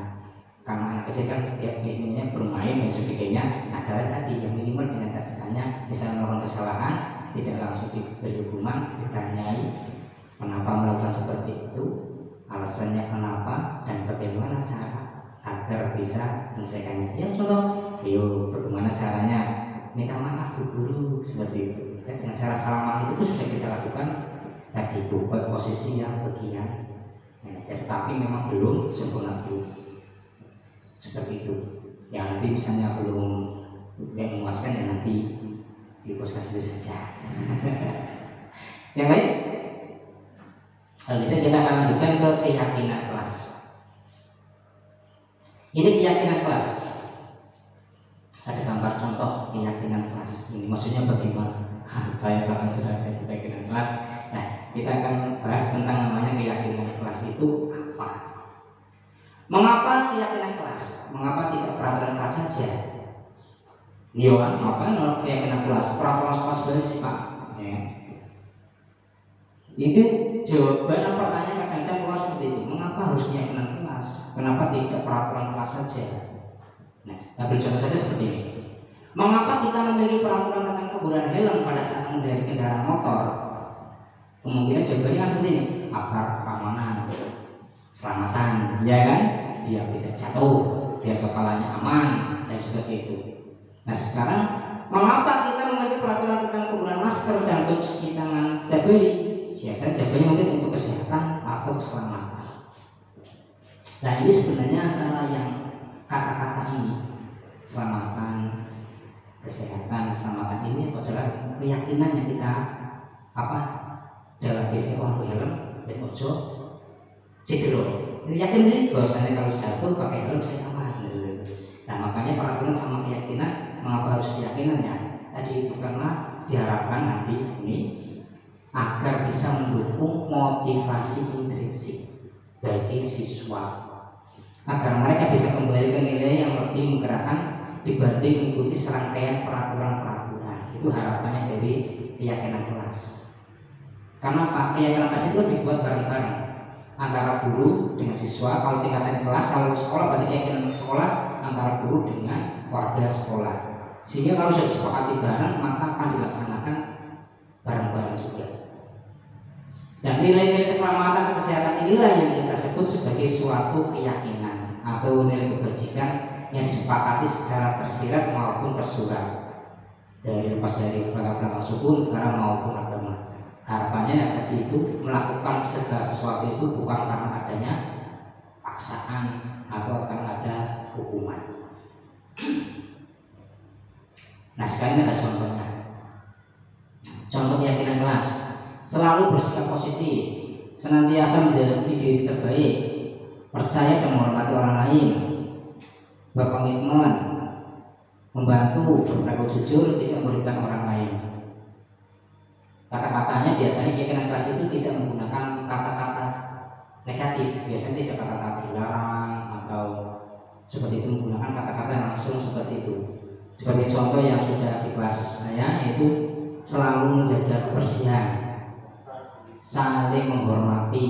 Karena anak kecil kan biasanya bermain dan sebagainya. Nah cara tadi yang minimal dengan tanya, misalnya melakukan kesalahan, tidak langsung diberi hukuman, ditanyai kenapa melakukan seperti itu, alasannya kenapa, dan bagaimana cara agar bisa menyelesaikannya. Ya contoh, bagaimana caranya minta maaf guru seperti itu. Ya, dengan cara salaman itu sudah kita lakukan tadi itu posisi yang bagian manajer, tapi memang belum sempurna dulu. Seperti itu. Ya nanti misalnya belum memuaskan ya nanti dipuskan sendiri saja. Yang baik. Kalau gitu kita akan lanjutkan ke keyakinan kelas. Ini keyakinan kelas. Ada gambar contoh keyakinan kelas. Ini maksudnya bagaimana? Saya akan sudah ada keyakinan kelas. Nah, kita akan bahas tentang namanya keyakinan kelas itu apa. Mengapa keyakinan kelas? Mengapa tidak peraturan kelas saja? Ngapain keyakinan kelas? Peraturan kelas saja sih Pak. Ya. Itu jawaban pertanyaan kadang-kadang keluar seperti itu. Mengapa harus keyakinan kelas? Kenapa tidak peraturan kelas saja? Nah, ambil contoh saja seperti ini. Mengapa kita memiliki peraturan tentang penggunaan helm pada saat mengendarai kendaraan motor? Kemungkinan jawabannya kan seperti ini, agar keamanan, keselamatan, ya kan? Biar tidak jatuh, biar kepalanya aman dan seperti itu. Nah sekarang, mengapa kita memiliki peraturan tentang penggunaan masker dan pencuci tangan setiap hari? Biasanya jawabannya mungkin untuk kesehatan atau keselamatan. Nah ini sebenarnya antara yang kata-kata ini, keselamatan, kesehatan, keselamatan ini adalah keyakinan yang kita dalam diri orang helm dan ojo cedera. Yakin sih bahwasanya kalau jatuh pakai helm saya aman. Nah makanya peraturan sama keyakinan, mengapa harus keyakinannya? Tadi itu karena diharapkan nanti ini agar bisa mendukung motivasi intrinsik bagi siswa, agar mereka bisa kembali ke nilai yang lebih menggerakkan dibanding mengikuti serangkaian peraturan-peraturan. Itu harapannya dari keyakinan kelas. Karena Pak, keyakinan kelas itu dibuat bareng-bareng antara guru dengan siswa. Kalau tingkatan kelas, kalau sekolah berarti keyakinan sekolah antara guru dengan warga sekolah. Sehingga kalau sudah disepakati bareng, maka akan dilaksanakan bareng-bareng juga. Dan nilai-nilai keselamatan dan kesehatan inilah yang kita sebut sebagai suatu keyakinan atau nilai kebajikan yang disepakati secara tersirat maupun tersurat dari lepas dari belakang suku, negara maupun agama. Harapannya yang tadi itu melakukan segala sesuatu itu bukan karena adanya paksaan atau karena ada hukuman. Nah sekarang ada contohnya. Contoh keyakinan kelas: selalu bersikap positif, senantiasa menjadi diri terbaik, percaya dan menghormati orang lain, berkomitmen, membantu, berperilaku jujur, tidak merugikan orang lain. Kata-katanya biasanya keyakinan kelas itu tidak menggunakan kata-kata negatif, biasanya tidak kata-kata dilarang atau seperti itu, menggunakan kata-kata yang langsung seperti itu. Sebagai contoh yang sudah di kelas saya, yaitu selalu menjaga kebersihan, saling menghormati,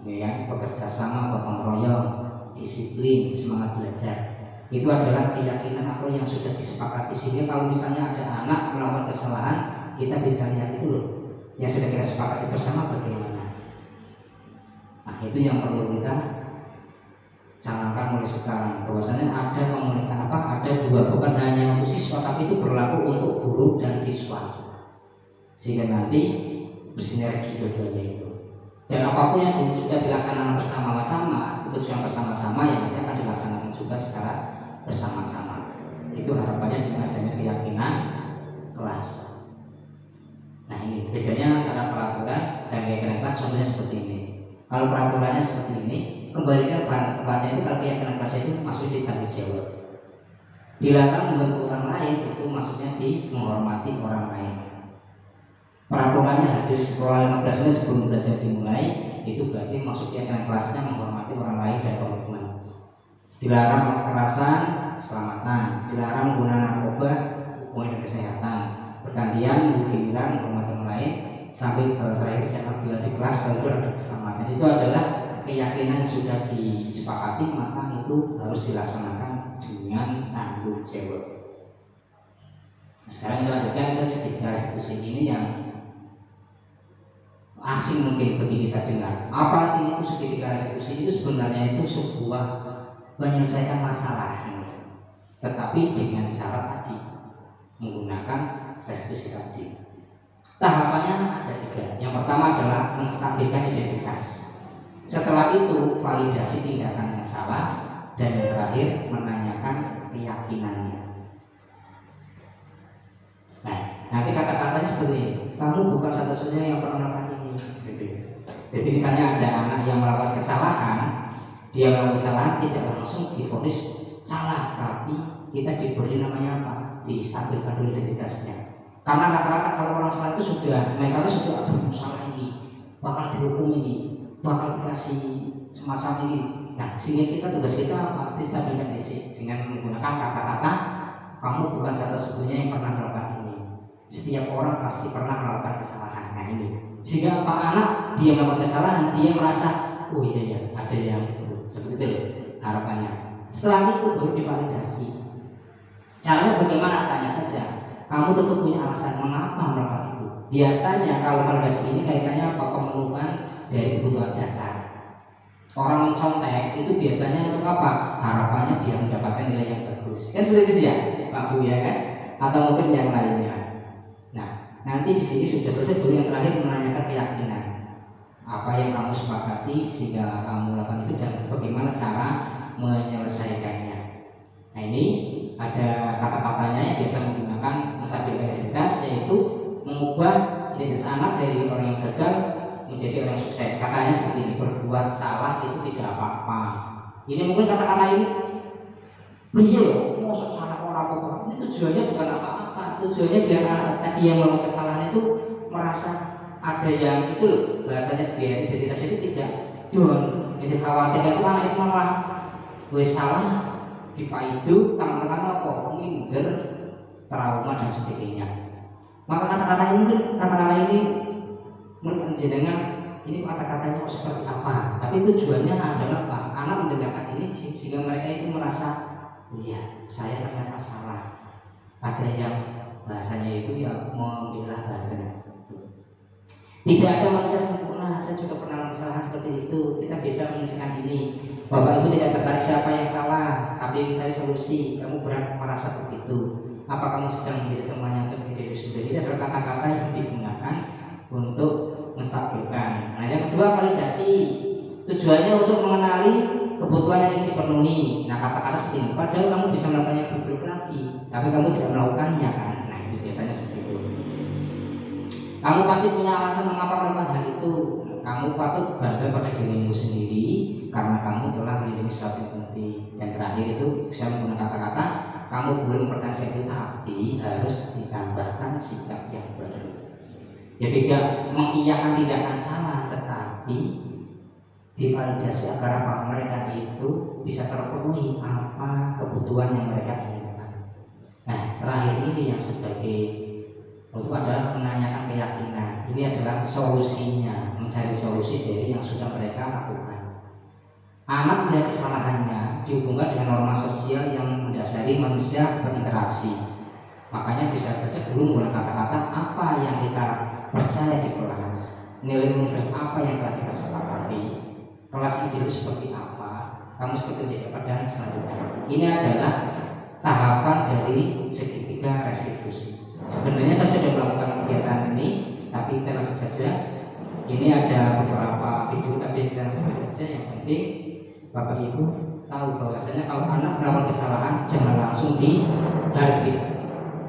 ya, bekerja sama, gotong royong, disiplin, semangat belajar. Itu adalah keyakinan atau yang sudah disepakati, sehingga kalau misalnya ada anak melakukan kesalahan, kita bisa lihat itu loh, yang sudah kita sepakati bersama bagaimana. Nah itu yang perlu kita canangkan mulai sekarang, bahwasanya ada komunitas ada dua, bukan hanya untuk siswa tapi itu berlaku untuk guru dan siswa, sehingga nanti bersinergi dua-duanya itu. Dan apapun yang sudah dilaksanakan bersama-sama, keputusan bersama-sama yang nanti akan dilaksanakan juga secara bersama-sama. Itu harapannya dengan adanya keyakinan kelas. Nah ini bedanya antara peraturan dan keyakinan kelas. Contohnya seperti ini. Kalau peraturannya seperti ini, kembalikan tempatnya itu kalau keyakinan kelas itu maksudnya di tanggung jawab. Dilarang membantu orang lain itu maksudnya di menghormati orang lain. Peraturannya hadir sekolah 15 menit sebelum belajar dimulai, itu berarti maksud keyakinan kelasnya menghormati orang lain dan komitmen. Dilarang kekerasan, keselamatan. Dilarang menggunakan narkoba, hubungan kesehatan. Bergantian giliran menghormati orang lain, sampai terakhir jangan bila di kelas kalau itu ada keselamatan. Itu adalah keyakinan yang sudah disepakati, maka itu harus dilaksanakan dengan tanggung jawab. Sekarang kita lanjutkan ke segitiga restitusi ini yang asing mungkin bagi kita dengar. Apa itu segitiga restitusi? Itu sebenarnya itu sebuah menyelesaikan masalah, tetapi dengan cara tadi menggunakan restitusi tadi. Tahapannya ada 3. Yang pertama adalah menstabilkan identitas. Setelah itu validasi tindakan yang salah, dan yang terakhir menanyakan keyakinannya. Nah, nanti kata-katanya seperti ini. Kamu bukan satu-satunya yang pernah melakukan ini. Jadi misalnya ada anak yang melakukan kesalahan, dia melakukan kesalahan tidak langsung divonis salah, tapi kita diberi namanya apa? Distabilkan dulu identitasnya. Karena rata-rata kalau orang salah itu sudah mentalnya sudah aduh salah ini, bakal dihukum ini, bakal dikasih semacam ini. Nah, sehingga kita tugas kita apa? Distabilkan isi dengan menggunakan kata-kata kamu bukan satu-satunya yang pernah melakukan ini. Setiap orang pasti pernah melakukan kesalahan. Nah ini, jika Pak anak dia melakukan kesalahan, dia merasa, oh iya ya, ada yang seperti itu harapannya. Setelah itu baru divalidasi. Caranya bagaimana? Tanya saja. Kamu tentu punya alasan mengapa melakukan itu. Biasanya kalau validasi ini kaitannya apa? Pemenuhan dari kebutuhan dasar. Orang mencontek itu biasanya untuk apa? Harapannya dia mendapatkan nilai yang bagus. Kan seperti itu sih ya, Pak Bu ya kan? Atau mungkin yang lainnya. Nah, nanti di sini sudah selesai. Baru yang terakhir menanyakan keyakinan. Apa yang kamu sepakati sehingga kamu lakukan itu dan bagaimana cara menyelesaikannya. Nah ini ada kata-katanya yang biasa menggunakan menstabil identitas, yaitu mengubah identitas anak dari orang yang gagal menjadi orang yang sukses. Katanya seperti ini, berbuat salah itu tidak apa-apa. Ini mungkin kata-kata ini beliau masuk salah orang apa. Ini tujuannya bukan apa-apa. Tujuannya biar anak tadi yang melakukan kesalahan itu merasa ada yang itu loh, bahasanya biar identitas itu tidak down. Jadi khawatir itu anak itu malah wes salah dipaidu tangan-tangan apa minder, trauma dan sebagainya. Maka kata-kata ini menurut jenengan ini kata-katanya seperti apa? Tapi tujuannya adalah apa? Anak mendengarkan ini sehingga mereka itu merasa, iya saya ternyata salah. Ada yang bahasanya itu ya membela bahasanya. Tidak ada manusia sempurna. Saya juga pernah kesalahan seperti itu. Kita bisa menyelesaikan ini. Bapak Ibu tidak tertarik siapa yang salah, tapi saya solusi. Kamu berat merasa begitu. Apa kamu sedang menjadi teman yang terjadi sudah? Ini adalah kata-kata yang digunakan untuk menstabilkan. Nah, yang kedua validasi. Tujuannya untuk mengenali kebutuhan yang ingin dipenuhi. Nah, kata-kata seperti ini. Padahal kamu bisa melakukannya beberapa lagi, tapi kamu tidak melakukannya kan? Nah, itu biasanya seperti itu. Kamu pasti punya alasan mengapa melakukan hal itu. Kamu patut bangga pada dirimu sendiri karena kamu telah melindungi sesuatu yang penting. Dan terakhir itu bisa menggunakan kata-kata, kamu boleh mempertahankan itu, tapi harus ditambahkan sikap yang baru. Jadi tidak mengiyakan tindakan salah, tetapi divalidasi agar apa mereka itu bisa terpenuhi apa kebutuhan yang mereka inginkan. Nah, terakhir ini yang sebagai itu adalah menanyakan keyakinan. Ini adalah solusinya, mencari solusi dari yang sudah mereka lakukan. Anak melihat kesalahannya dihubungkan dengan norma sosial yang mendasari manusia berinteraksi. Makanya bisa saja guru menggunakan kata-kata apa yang kita percaya di kelas, nilai universal apa yang telah kita sepakati, kelas ideal seperti apa, kamu seperti menjadi apa dan selanjutnya. Ini adalah tahapan dari segitiga restitusi. Sebenarnya saya sudah melakukan kegiatan ini, tapi kita lanjut saja. Ini ada beberapa video, tapi kita lanjut saja. Yang penting Bapak Ibu tahu bahwasanya kalau anak melakukan kesalahan jangan langsung dihardik,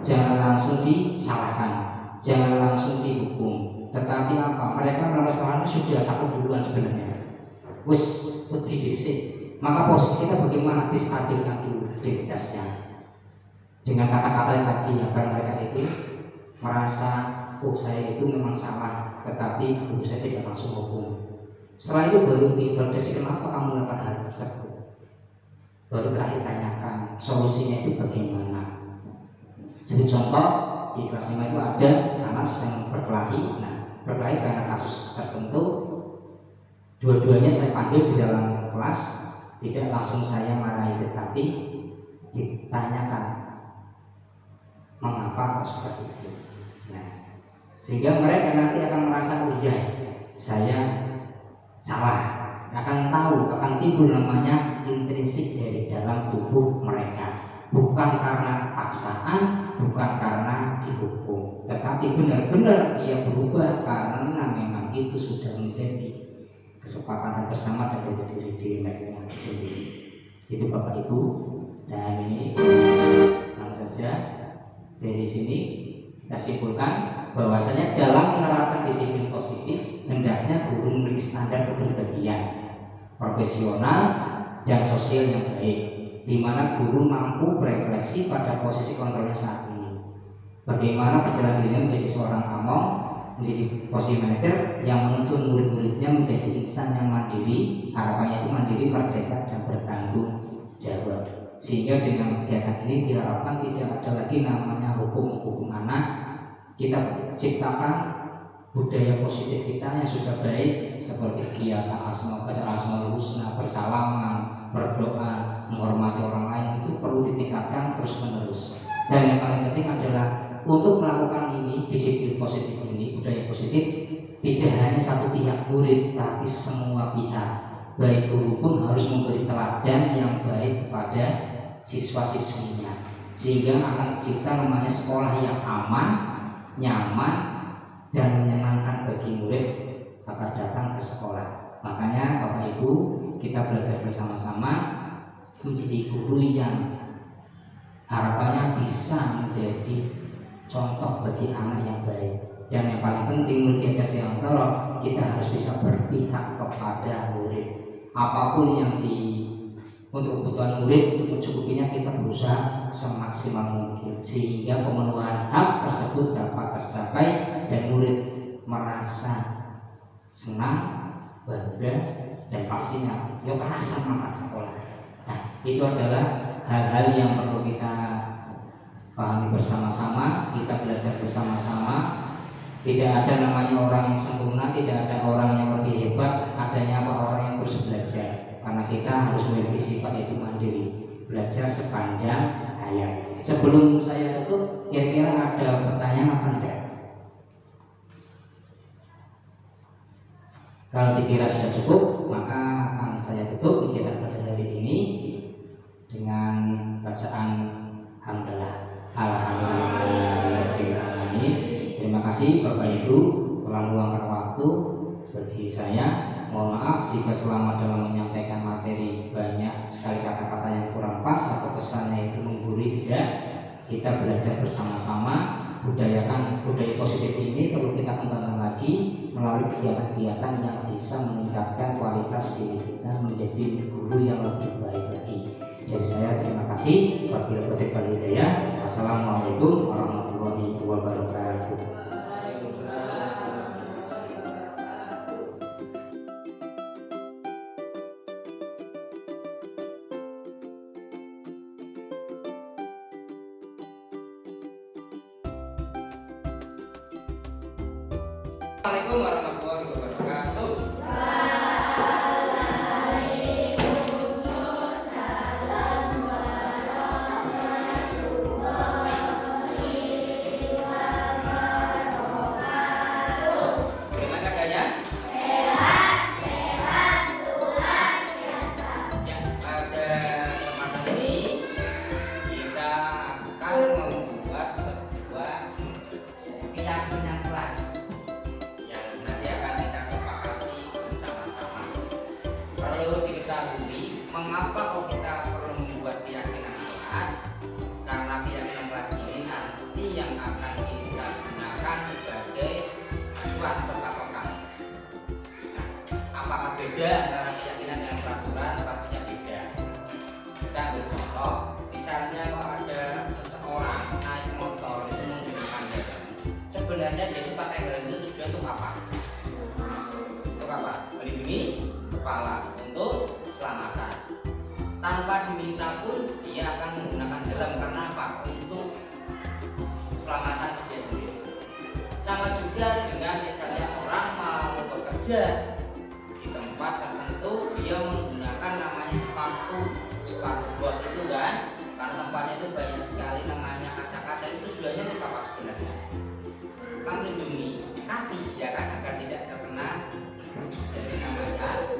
jangan langsung disalahkan, jangan langsung dihukum. Tetapi apa? Mereka melakukan kesalahan sudah takut duluan sebenarnya. Wis wedi dhisik. Maka posisi kita bagaimana? Distabilkan dulu identitasnya. Dengan kata-kata yang tadi agar mereka itu merasa oh saya itu memang salah, tetapi guru saya tidak langsung hukum. Setelah itu baru divalidasi kenapa kamu melakukan hal tersebut. Baru terakhir tanyakan solusinya itu bagaimana. Jadi contoh di kelas 5 itu ada anak yang berkelahi. Nah, berkelahi karena kasus tertentu. Dua-duanya saya panggil di dalam kelas, tidak langsung saya marahi, tetapi ditanyakan mengapa kok seperti itu. Nah, sehingga mereka nanti akan merasa oh iya saya salah, akan tahu, akan timbul namanya intrinsik dari dalam tubuh mereka, bukan karena paksaan, bukan karena dihukum, tetapi benar-benar dia berubah karena memang itu sudah menjadi kesepakatan bersama dari diri mereka sendiri. Itu Bapak Ibu, dan ini langsung saja. Dari sini kita simpulkan bahwasanya dalam menerapkan disiplin positif hendaknya guru memiliki standar kepribadian profesional dan sosial yang baik, di mana guru mampu berefleksi pada posisi kontrolnya saat ini. Bagaimana perjalanan dirinya menjadi seorang among, menjadi posisi manajer yang menuntun murid-muridnya menjadi insan yang mandiri, harapannya itu mandiri, merdeka dan bertanggung jawab. Sehingga dengan kegiatan ini diharapkan tidak ada lagi namanya hukum anak, kita ciptakan budaya positif kita yang sudah baik seperti kegiatan baca asmaul husna, bersalaman, berdoa, menghormati orang lain itu perlu ditingkatkan terus menerus. Dan yang paling penting adalah untuk melakukan ini disiplin positif ini, budaya positif, tidak hanya satu pihak murid tapi semua pihak, baik guru pun harus memberi teladan yang baik kepada siswa-siswinya, sehingga akan tercipta namanya sekolah yang aman, nyaman, dan menyenangkan bagi murid agar datang ke sekolah. Makanya Bapak Ibu, kita belajar bersama-sama menjadi guru yang harapannya bisa menjadi contoh bagi anak yang baik. Dan yang paling penting murid diajar di antara, kita harus bisa berpihak kepada murid. Apapun yang untuk kebutuhan murid, untuk mencukupinya kita berusaha semaksimal mungkin sehingga pemenuhan hak tersebut dapat tercapai dan murid merasa senang, bangga, dan pastinya merasa semangat sekolah. Nah, itu adalah hal-hal yang perlu kita pahami bersama-sama, kita belajar bersama-sama. Tidak ada namanya orang yang sempurna, tidak ada orang yang lebih hebat, adanya orang yang terus belajar. Karena kita harus memiliki sifat itu mandiri, belajar sepanjang hayat. Sebelum saya tutup, kira-kira ada pertanyaan apa enggak? Kalau dikira sudah cukup, maka akan saya tutup kegiatan pada hari ini dengan bacaan hamdalah. Alhamdulillahirobbilalamin. Terima kasih Bapak Ibu telah meluangkan waktu bagi saya. Mohon maaf jika selama dalam menyampaikan materi banyak sekali kata-kata yang kurang pas atau kesannya itu menggurui. Tidak, kita belajar bersama-sama, budayakan budaya positif ini perlu kita kembangkan lagi melalui kegiatan-kegiatan yang bisa meningkatkan kualitas diri kita menjadi guru yang lebih baik lagi. Dari saya terima kasih. Wabillahi taufiq wal hidayah. Wassalamualaikum warahmatullahi wabarakatuh.
Assalamualaikum warahmatullahi wabarakatuh. Bagaimana keadaannya? Ya, pada kesempatan ini kita akan membuat sebuah keyakinan kelas yang nanti akan kita sepakati bersama-sama. Perlu diketahui mengapa kok kita perlu membuat keyakinan kelas, karena keyakinan kelas ini nanti yang akan kita gunakan sebagai acuan patokan. Nah, apakah beda antara keyakinan dan peraturan? Pastinya beda. Kita ambil contoh, misalnya kalau ada seseorang naik motor itu menggunakan helm. Sebenarnya dia itu pakai helm itu tujuan untuk apa? Untuk apa? Melindungi kepala, untuk keselamatan. Tanpa diminta pun dia akan menggunakan helm karena apa? Untuk keselamatan dia sendiri. Sama juga dengan misalnya orang mau bekerja di tempat tertentu, dia menggunakan namanya sepatu bot itu kan, karena tempatnya itu banyak sekali namanya kaca-kaca. Itu tujuannya untuk apa sebenarnya? Kan melindungi kaki ya kan, agar tidak terkena dari namanya.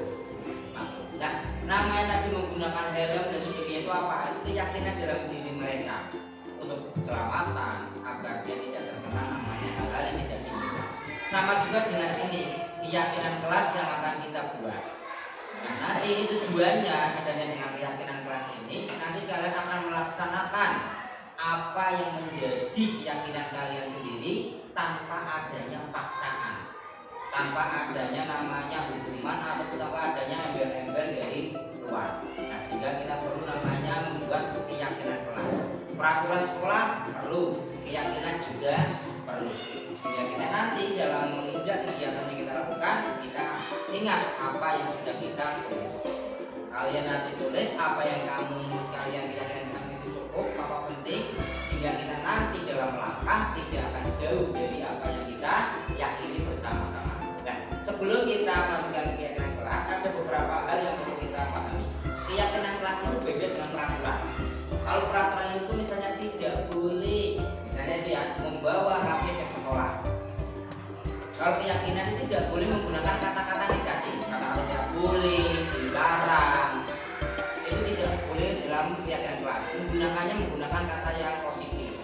Nah, namanya tadi menggunakan helm dan sebagainya itu apa? Itu keyakinan dalam diri mereka untuk keselamatan agar dia tidak terkena namanya hal-hal yang tidak diinginkan. Sama juga dengan ini keyakinan kelas yang akan kita buat. Nah, nanti ini tujuannya adanya dengan keyakinan kelas ini, nanti kalian akan melaksanakan apa yang menjadi keyakinan kalian sendiri tanpa adanya paksaan, tanpa adanya namanya hukuman ataupun tanpa adanya embel-embel dari luar. Nah, sehingga kita perlu namanya membuat keyakinan kelas. Peraturan sekolah perlu, keyakinan juga perlu. Sehingga kita nanti dalam menginjak kegiatan yang kita lakukan, kita ingat apa yang sudah kita tulis. Kalian nanti tulis apa yang kalian yakinkan itu cukup, apa penting, sehingga kita nanti dalam langkah tidak akan jauh dari
sebelum kita melakukan keyakinan kelas, ada beberapa hal yang perlu kita pahami. Keyakinan kelas itu beda dengan peraturan. Kalau peraturan itu misalnya tidak boleh, misalnya itu ya, membawa HP ke sekolah. Kalau keyakinan itu tidak boleh menggunakan kata-kata negatif, kata-kata tidak boleh, dilarang. Itu tidak boleh dalam keyakinan kelas. Menggunakan kata yang positif.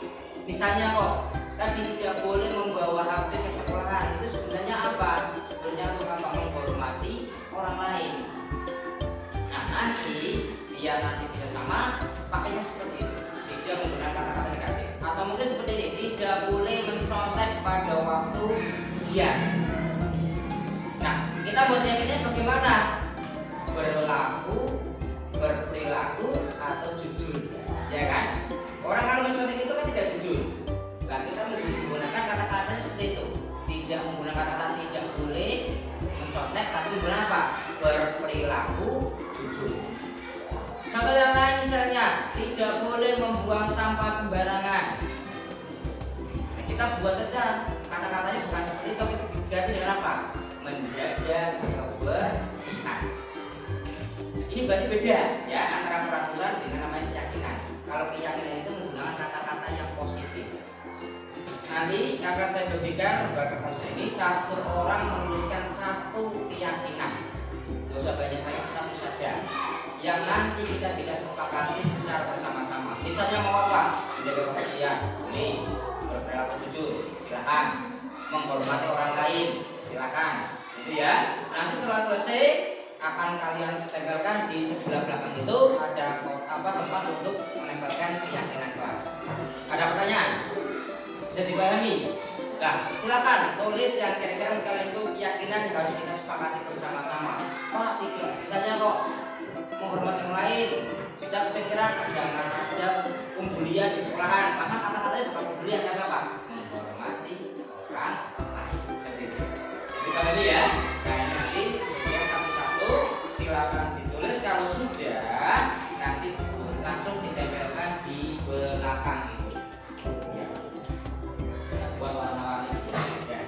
Misalnya kok tadi tidak boleh membawa HP ke sekolahan, itu sebenarnya apa? Sebenarnya untuk apa? Menghormati orang lain. Nah nanti biar nanti bisa sama, pakainya seperti itu. Tidak menggunakan kata-kata negatif. Atau mungkin seperti ini, tidak boleh mencontek pada waktu ujian. Nah kita buat yakinnya bagaimana? Berperilaku atau jujur, ya kan? Orang kalau mencontek itu kan tidak jujur. Nah kita menggunakan kata-kata seperti itu. Tidak menggunakan kata tidak boleh mencontek, tapi menggunakan apa? Berperilaku jujur. Contoh yang lain misalnya, tidak boleh membuang sampah sembarangan. Nah, kita buat saja kata-katanya bukan seperti itu, tapi diganti dengan apa? Menjaga kebersihan. Ini berarti beda ya antara peraturan dengan namanya keyakinan. Kalau keyakinan itu menggunakan kata-kata yang positif. Nanti akan saya bagikan lembar kertas ini, satu orang menuliskan satu keyakinan. Gak usah banyak-banyak, satu saja yang nanti kita bisa sepakati secara bersama-sama. Misalnya mau apa? Menjaga kebersihan, ini berperilaku jujur, silakan. Menghormati orang lain, silakan. Itu ya. Nanti setelah selesai akan kalian tempelkan di sebelah belakang itu ada tempat untuk menempelkan keyakinan kelas. Ada pertanyaan? Bisa dipahami? Nah, silakan tulis yang kira-kira kalian itu keyakinan yang harus kita sepakati bersama-sama. Pak, misalnya kok menghormati orang lain, bisa kepikiran jangan ada pembulian di sekolahan. Maka kata-katanya bukan pembulian, tapi apa? Menghormati orang lain. Seperti itu. Jadi pahami ya. Nah, nanti yang satu-satu silakan ditulis. Kalau sudah, nanti langsung ditempelkan di belakang itu. Ya. Buat warna-warni ya.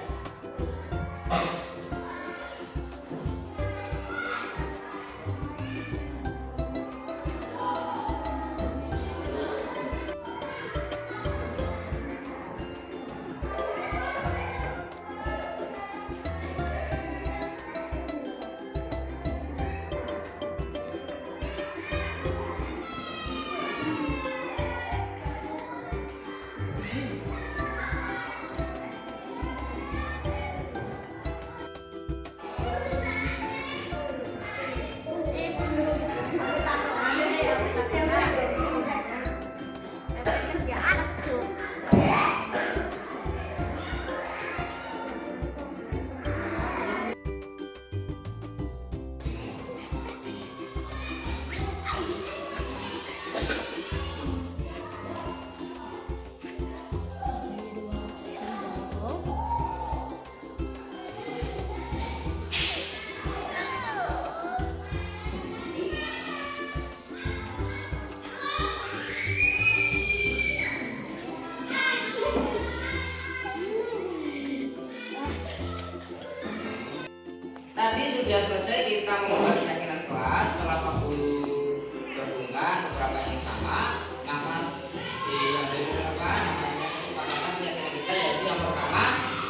Tadi sudah selesai kita membuat keyakinan kelas. Setelah Pak Guru gabungkan beberapa yang sama, maka diambil beberapa namanya kesepakatan keyakinan kita, yaitu yang pertama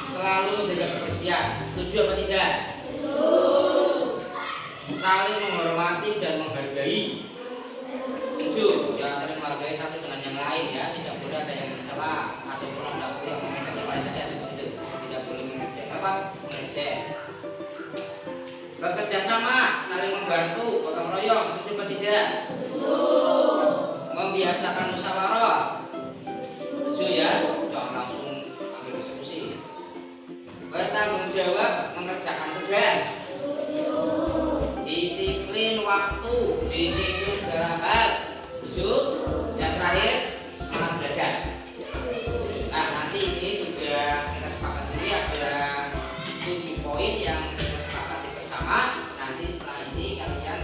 selalu menjaga kebersihan. Setuju apa tidak? Setuju. Saling menghormati dan menghargai. Setuju. Ya, saling menghargai satu dengan yang lain ya. Tidak boleh ada yang mencela ataupun ada yang mengejek yang lain, tadi ada di situ. Tidak boleh mengejek apa? Mengejek. Bekerja sama, saling membantu, gotong royong, setuju apa tidak? Setuju. Membiasakan musyawarah. Setuju ya? Jangan langsung ambil eksekusi. Bertanggung jawab mengerjakan tugas. Setuju. Disiplin waktu, disiplin segala hal. Setuju. Yang terakhir, semangat belajar. Nah, nanti ini sudah kita sepakati, ini ada 7 poin yang nanti setelah ini kalian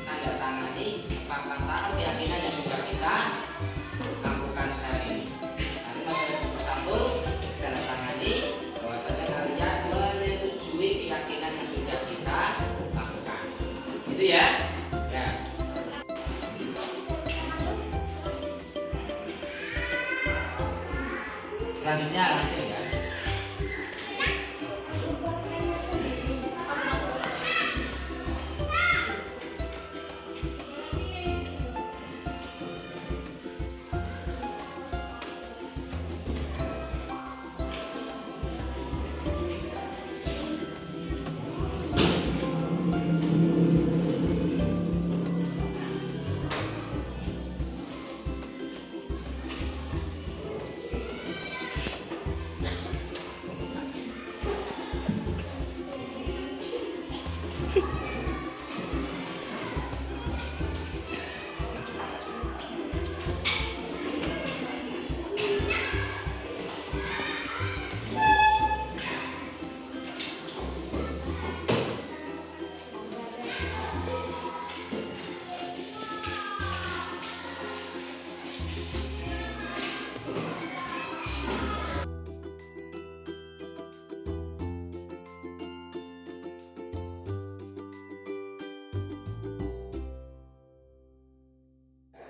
tanda tangani kesepakatan keyakinan yang sudah kita lakukan sehari ini. Nanti masalah persatu tanda tangani bahwasanya kalian menyetujui keyakinan yang sudah Selanjutnya langsung ya.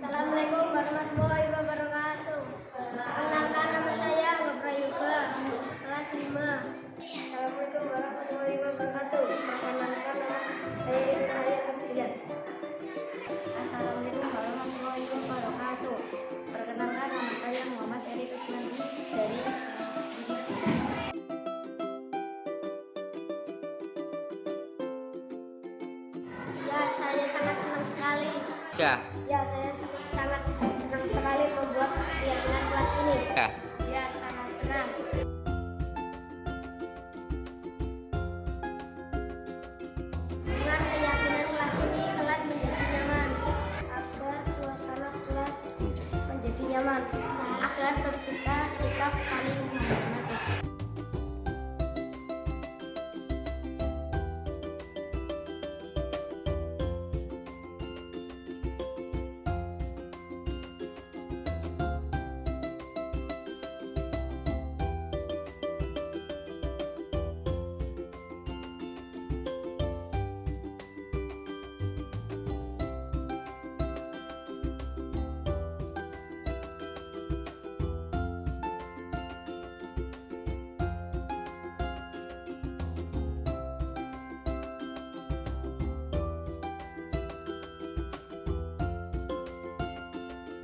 Assalamualaikum warahmatullahi wabarakatuh. Perkenalkan, nama saya Angga Prayoga, kelas 5. Assalamualaikum warahmatullahi wabarakatuh. Perkenalkan, nama saya Irina Abdian. Assalamualaikum warahmatullahi wabarakatuh. Perkenalkan, nama saya Muhammad Eri Kusnandi dari Ya, saya sangat senang sekali.
Ya.
Ya, saya sangat senang sekali membuat keyakinan kelas ini.
Ya.
Ya, sangat senang. Dengan keyakinan kelas ini, kelas menjadi nyaman. Agar suasana kelas menjadi nyaman. Agar tercipta sikap saling menghormati.